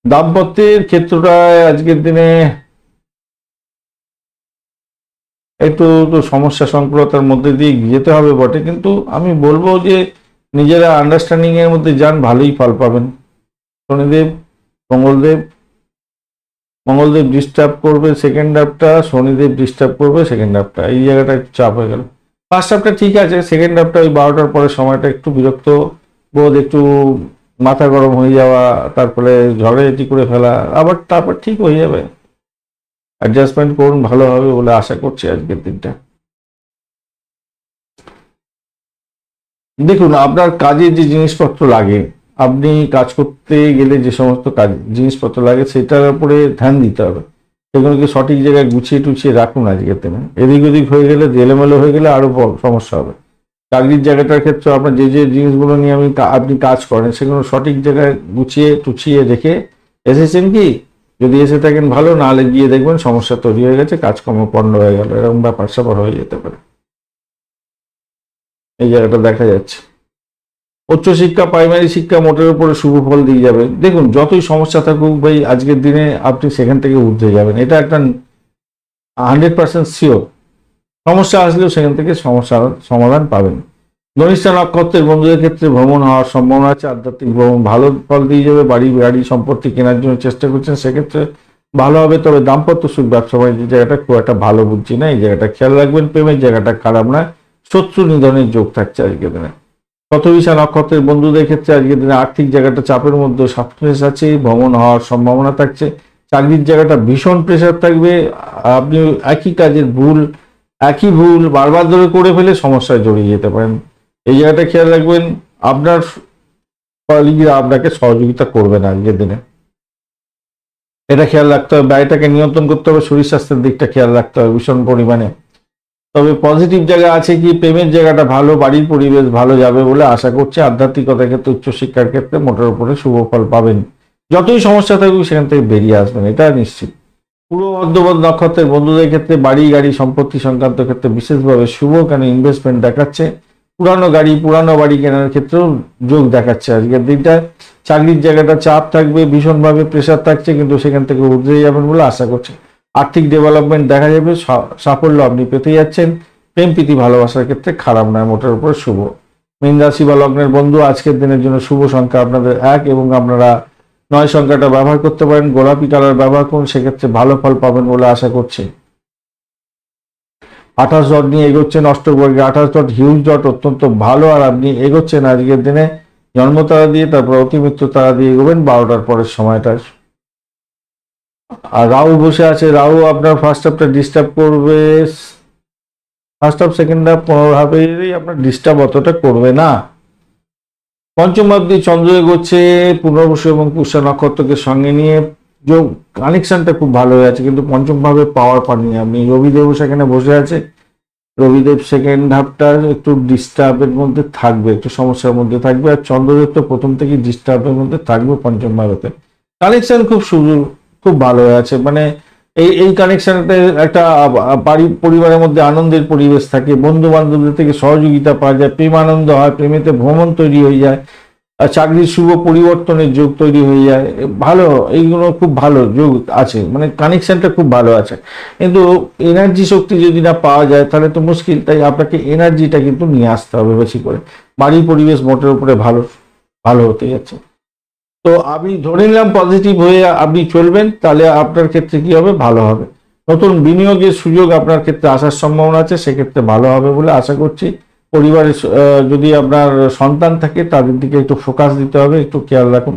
দাম্পত্যের ক্ষেত্রটায় আজকের দিনে একটু তো সমস্যা সংকুলতার মধ্যে দিয়ে যেতে হবে বটে, কিন্তু আমি বলবো যে নিজেরা আন্ডারস্ট্যান্ডিং এর মধ্যে যান, ভালোই ফল পাবেন। শনিদেব মঙ্গলদেব ডিস্টার্ব করবে সেকেন্ড হাফটা, শনিদেব ডিস্টার্ব করবে সেকেন্ড হাফটা, এই জায়গাটা একটু চাপ হয়ে গেল। ফার্স্ট হাফটা ঠিক আছে, সেকেন্ড হাফটা ওই 12টার পরের সময়টা একটু বিরক্ত বোধ, একটু মাথা গরম হয়ে যাওয়া, তারপরে ঝগড়াঝাটি করে ফেলা, আবার তারপর ঠিক হয়ে যাবে। অ্যাডজাস্টমেন্ট করুন, ভালো হবে বলে আশা করছি আজকের দিনটা। দেখুন, আপনার কাজে যে জিনিসপত্র লাগে আপনি কাজ করতে গেলে যে সমস্ত কাজ জিনিসপত্র লাগে সেটার উপরে ধ্যান দিতে হবে, সেগুলোকে সঠিক জায়গায় গুছিয়ে টুছিয়ে রাখুন আজকের দিনে। এদিক ওদিক হয়ে গেলে, এলোমেলো হয়ে গেলে আরো সমস্যা হবে। চাকরির জায়গাটার ক্ষেত্রে আপনার যে যে জিনিসগুলো নিয়ে আপনি কাজ করেন সেগুলো সঠিক জায়গায় গুছিয়ে টুছিয়ে রেখে এসেছেন কি, যদি এসে থাকেন ভালো, নাহলে গিয়ে দেখবেন সমস্যা তৈরি হয়ে গেছে, কাজকর্ম পণ্ড হয়ে গেল, এরকম ব্যাপার স্যাপার হয়ে যেতে পারে। এই জায়গাটা দেখা যাচ্ছে। উচ্চশিক্ষা, প্রাইমারি শিক্ষা মোটের উপরে শুভ ফল দিয়ে যাবে। দেখুন, যতই সমস্যা থাকুক ভাই, আজকের দিনে আপনি সেখান থেকে উঠে যাবেন, এটা একটা 100% শিওর। সমস্যা আসলেও সেখান থেকে সমস্যার সমাধান পাবেন। ধনিষ্ঠা নক্ষত্রের বন্ধুদের ক্ষেত্রে ভ্রমণ হওয়ার সম্ভাবনা আছে, আধ্যাত্মিক ভ্রমণ ভালো ফল দিয়ে যাবে। বাড়ি গাড়ি সম্পত্তি কেনার জন্য চেষ্টা করছেন, সেক্ষেত্রে ভালো হবে। তবে দাম্পত্য সুখ, ব্যবসা বাণিজ্যের জায়গাটা খুব একটা ভালো বুঝছি না, এই জায়গাটা খেয়াল রাখবেন। প্রেমের জায়গাটা খারাপ না, শত্রু নিধনের যোগ থাকছে আজকের দিনে। শতবিশা নক্ষত্রের বন্ধুদের ক্ষেত্রে আজকের দিনে আর্থিক জায়গাটা চাপের মধ্যে সাকসেস আছে, ভ্রমণ হওয়ার সম্ভাবনা থাকছে। চাকরির জায়গাটা ভীষণ প্রেশার থাকবে, আপনি একই ভুল বারবার ধরে করে ফেলে সমস্যায় জড়িয়ে যেতে পারেন। এই জায়গাটা খেয়াল রাখবেন, আপনার কলিগরা আপনাকে সহযোগিতা করবে না আজকের দিনে, এটা খেয়াল রাখতে হবে। ব্যয়টাকে নিয়ন্ত্রণ করতে হবে, শরীর স্বাস্থ্যের দিকটা খেয়াল রাখতে হবে ভীষণ পরিমাণে। তবে পজিটিভ জায়গা আছে কি, প্রেমের জায়গাটা ভালো, বাড়ির পরিবেশ ভালো যাবে বলে আশা করছি। আধ্যাত্মিকতার ক্ষেত্রে, উচ্চশিক্ষার ক্ষেত্রে মোটের উপরে শুভ ফল পাবেন। যতই সমস্যা থাকুক সেখান থেকে বেরিয়ে আসবেন, এটা নিশ্চিত। পূর্ব ভদ্রপদ নক্ষত্রের বন্ধুদের ক্ষেত্রে বাড়ি গাড়ি সম্পত্তি সংক্রান্ত ক্ষেত্রে বিশেষভাবে শুভ, কেন ইনভেস্টমেন্ট দেখাচ্ছে। পুরানো গাড়ি পুরানো বাড়ি কেনার ক্ষেত্রেও যোগ দেখাচ্ছে আজকের দিনটা। চাকরির জায়গাটা চাপ থাকবে, ভীষণভাবে প্রেশার থাকছে, কিন্তু সেখান থেকে উঠে যাবেন বলে আশা করছি। আর্থিক ডেভেলপমেন্ট দেখা যাবে, সাফল্য আপনি পেতে যাচ্ছেন। প্রেম প্রীতি ভালোবাসার ক্ষেত্রে খারাপ নয়, মোটের উপরে শুভ। মীন রাশি বা লগ্নের বন্ধু, আজকের দিনের জন্য শুভ সংখ্যা আপনাদের 1 এবং আপনারা 9 সংখ্যাটা ব্যবহার করতে পারেন। গোলাপি কালার ব্যবহার করুন, সেক্ষেত্রে ভালো ফল পাবেন বলে আশা করছি। 28 ডট নিয়ে এগোচ্ছেন, অষ্টবর্গে 28 ডট হিউজ ডট, অত্যন্ত ভালো। আর আপনি এগোচ্ছেন আজকের দিনে জন্ম তারা দিয়ে, তারপর অতিমৃত্যু তারা দিয়ে এগোবেন 12টার পরের সময়টা। আর রাহু বসে আছে, রাহু আপনার ফার্স্ট হাফটা ডিস্টার্ব করবে, ফার্স্ট হাফ সেকেন্ড হাফ 15 হাফেরই আপনার ডিস্টার্ব অতটা করবে না। পঞ্চম ভাব দিয়ে চন্দ্র এগোচ্ছে পুনর্বসু এবং পুষ্যা নক্ষত্রকে সঙ্গে নিয়ে, যোগ কানেকশনটা খুব ভালো হয়ে আছে, কিন্তু পঞ্চম ভাবে পাওয়ার পাননি আপনি। রবিদেব সেখানে বসে আছে, রবিদেব সেকেন্ড হাফটা একটু ডিস্টার্বের মধ্যে থাকবে, একটু সমস্যার মধ্যে থাকবে। আর চন্দ্রদেব তো প্রথম থেকেই ডিস্টার্বের মধ্যে থাকবে পঞ্চম ভাবেতে। কানেকশন খুব ভালো হয়ে আছে, মানে এই কানেকশনটা একটা পরিবারের মধ্যে আনন্দের পরিবেশ থাকে, বন্ধু বান্ধবদের থেকে সহযোগিতা পাওয়া যায়, প্রেম আনন্দ হয়, প্রেমেতে ভ্রমণ তৈরি হয়ে যায়, আর চাকরির শুভ পরিবর্তনের যোগ তৈরি হয়ে যায়। ভালো, এইগুলো খুব ভালো যোগ আছে, মানে কানেকশনটা খুব ভালো আছে। কিন্তু এনার্জি শক্তি যদি না পাওয়া যায় তাহলে তো মুশকিল, তাই আপনাকে এনার্জিটা কিন্তু নিয়ে আসতে হবে বেশি করে। বাড়ির পরিবেশ মোটের উপরে ভালো হতে যাচ্ছে। তো আমি ধরে নিলাম পজিটিভ হয়ে আপনি চলবেন, তাহলে আপনার ক্ষেত্রে কি হবে, ভালো হবে। নতুন বিনিয়োগের সুযোগ আপনার ক্ষেত্রে আসার সম্ভাবনা আছে, সেক্ষেত্রে ভালো হবে বলে আশা করছি। পরিবারের যদি আপনার সন্তান থাকে তাদের দিকে একটু ফোকাস দিতে হবে, একটু খেয়াল রাখুন।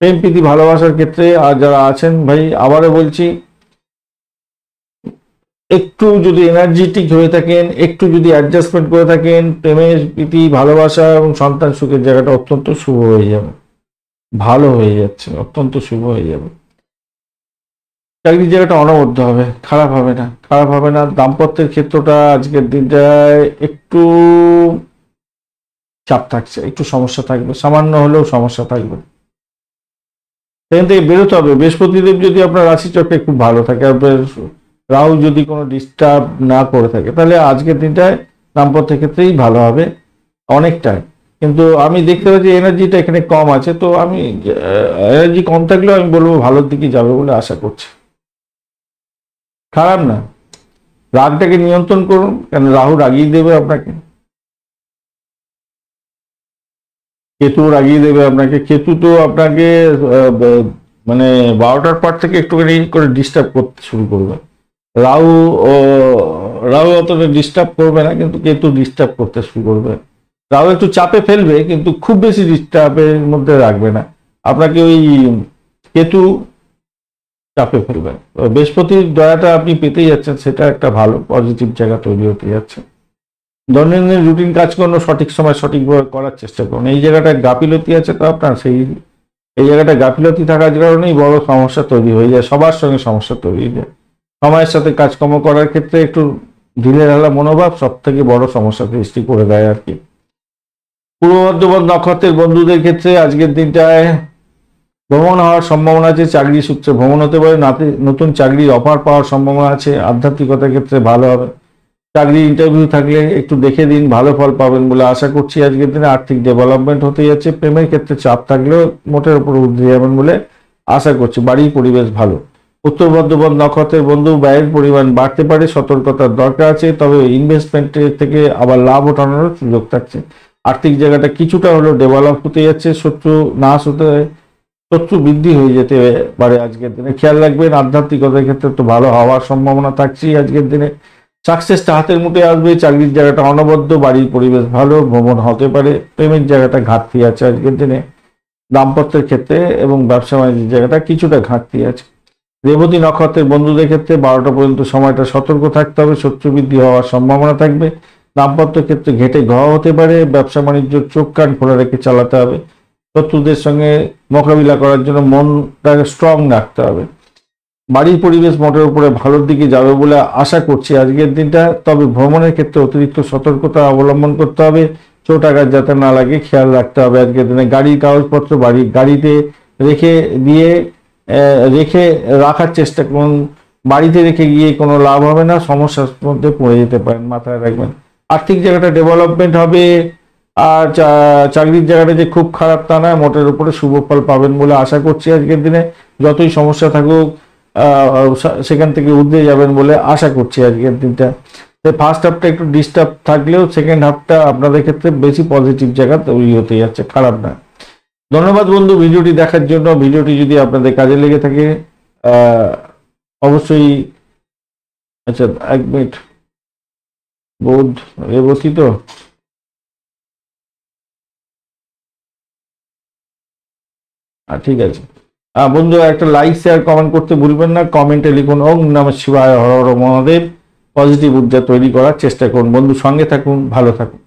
প্রেম প্রীতি ভালোবাসার ক্ষেত্রে আর যারা আছেন ভাই, আবারও বলছি, একটু যদি এনার্জেটিক হয়ে থাকেন, একটু যদি অ্যাডজাস্টমেন্ট করে থাকেন, প্রেমের প্রীতি ভালোবাসা এবং সন্তান সুখের জায়গাটা অত্যন্ত শুভ হয়ে যাবে, ভালো হয়ে যাচ্ছে, অত্যন্ত শুভ হয়ে যাবে। চাকরির জায়গাটা অনবদ্য হবে, খারাপ হবে না। দাম্পত্যের ক্ষেত্রটা আজকের দিনটায় একটু চাপ থাকছে, একটু সমস্যা থাকবে, সামান্য হলেও সমস্যা থাকবে, সেখান থেকে বেরোতে হবে। বৃহস্পতিদেব যদি আপনার রাশিচক্রে খুব ভালো থাকে, আর রাহু যদি কোনো ডিস্টার্ব না করে থাকে, তাহলে আজকের দিনটায় দাম্পত্যের ক্ষেত্রেই ভালো হবে অনেকটাই। কিন্তু আমি দেখতে পাচ্ছি এনার্জিটা এখানে কম আছে, তো আমি এনার্জি কম থাকলেও আমি বলবো ভালোর দিকে যাবে বলে আশা করছি। খারাপ না, রাগটাকে নিয়ন্ত্রণ করুন, কেন রাহু রাগিয়ে দেবে আপনাকে, কেতু রাগিয়ে দেবে আপনাকে। কেতু তো আপনাকে মানে 12টার পর থেকে একটুখানি করে ডিস্টার্ব করতে শুরু করবে। রাহু রাহু অতটা ডিস্টার্ব করবে না, কিন্তু কেতু ডিস্টার্ব করতে শুরু করবে। রাহু একটু চাপে ফেলবে, কিন্তু খুব বেশি ডিস্টার্বের মধ্যে রাখবে না আপনাকে, ওই কেতু চাপে ফেলবে। বৃহস্পতির দয়াটা আপনি পেতেই যাচ্ছেন, সেটা একটা ভালো পজিটিভ জায়গা তৈরি হতে যাচ্ছে। দৈনন্দিন রুটিন কাজকর্ম সঠিক সময় সঠিকভাবে করার চেষ্টা করুন। এই জায়গাটা গাফিলতি আছে তো আপনার, এই জায়গাটা গাফিলতি থাকার কারণেই বড় সমস্যা তৈরি হয়ে যায়, সবার সঙ্গে সমস্যা তৈরি হয়ে যায়। সময়ের সাথে কাজকর্ম করার ক্ষেত্রে একটু ঢিলেঢালা মনোভাব সব থেকে বড় সমস্যা সৃষ্টি করে দেয় আর কি। পূর্ব বর্ধমান নক্ষত্রের বন্ধুদের ক্ষেত্রে আজকের দিনটায় ভ্রমণ হওয়ার সম্ভাবনা আছে, চাকরি সূত্রে ভ্রমণ হতে পারে, নতুন চাকরির অফার পাওয়ার সম্ভাবনা আছে, আধ্যাত্মিকতার ক্ষেত্রে ভালো হবে। চাকরি ইন্টারভিউ থাকলে একটু দেখে দিন, ভালো ফল পাবেন বলে আশা করছি আজকের দিনে। আর্থিক ডেভেলপমেন্ট হতে যাচ্ছে, প্রেমের ক্ষেত্রে চাপ থাকলেও মোটের উপর উঠে যাবেন বলে আশা করছি। বাড়ির পরিবেশ ভালো। উত্তর বর্ধমান নক্ষত্রের বন্ধু ব্যয়ের পরিমাণ বাড়তে পারে, সতর্কতার দরকার আছে, তবে ইনভেস্টমেন্টের থেকে আবার লাভ ওঠানোর সুযোগ থাকছে। আর্থিক জায়গাটা কিছুটা হলেও ডেভেলপ হতে যাচ্ছে, শত্রু বৃদ্ধি হয়ে যেতে পারে আজকের দিনে, খেয়াল রাখবেন। আধ্যাত্মিকতার ক্ষেত্রে তো ভালো হওয়ার সম্ভাবনা থাকছে আজকের দিনে। সাকসেসটা হাতের মুঠে আসবে, চাকরির জায়গাটা অনবদ্য, বাড়ির পরিবেশ ভালো, ভ্রমণ হতে পারে। প্রেমের জায়গাটা ঘাটতি আছে আজকের দিনে, দাম্পত্যের ক্ষেত্রে এবং ব্যবসা বাণিজ্যের জায়গাটা কিছুটা ঘাটতি আছে। রেবতী নক্ষত্রের বন্ধুদের ক্ষেত্রে 12টা পর্যন্ত সময়টা সতর্ক থাকতে হবে, শত্রু বৃদ্ধি হওয়ার সম্ভাবনা থাকবে। দাম্পত্য ক্ষেত্রে ঘেটে ঘ হতে পারে, ব্যবসা বাণিজ্য চোখ কান খোলা রেখে চালাতে হবে। শত্রুদের সঙ্গে মোকাবিলা করার জন্য মনটাকে স্ট্রং রাখতে হবে। বাড়ির পরিবেশ মোটের উপরে ভালোর দিকে যাবে বলে আশা করছি আজকের দিনটা, তবে ভ্রমণের ক্ষেত্রে অতিরিক্ত সতর্কতা অবলম্বন করতে হবে, চোট আঘাত যাতে না লাগে খেয়াল রাখতে হবে আজকের দিনে। গাড়ির কাগজপত্র গাড়িতে রেখে রাখার চেষ্টা করুন, বাড়িতে রেখে গিয়ে কোনো লাভ হবে না, সমস্যার মধ্যে পড়ে যেতে পারেন, মাথায় রাখবেন। আর্থিক জায়গাটা ডেভেলপমেন্ট হবে, আর চাকরির জায়গাটা যে খুব খারাপ তা নয়, মোটের উপরে শুভ ফল পাবেন বলে আশা করছি আজকের দিনে। যতই সমস্যা থাকুক সেখান থেকে উঠে যাবেন বলে আশা করছি আজকের দিনটা। ফার্স্ট হাফটা একটু ডিস্টার্ব থাকলেও সেকেন্ড হাফটা আপনাদের ক্ষেত্রে বেশি পজিটিভ জায়গা তৈরি হতে যাচ্ছে, খারাপ না। ধন্যবাদ বন্ধু ভিডিওটি দেখার জন্য। ভিডিওটি যদি আপনাদের কাজে লেগে থাকে অবশ্যই, আচ্ছা 1 মিনিট, বোধ রেবতী তো ঠিক আছে। বন্ধু একটা লাইক শেয়ার কমেন্ট করতে ভুলবেন না। কমেন্টে লিখুন ওম নমঃ শিবায়, হর হর মহাদেব। পজিটিভ ঊর্জা তৈরি করার চেষ্টা করুন বন্ধু, সঙ্গে থাকুন, ভালো থাকুন।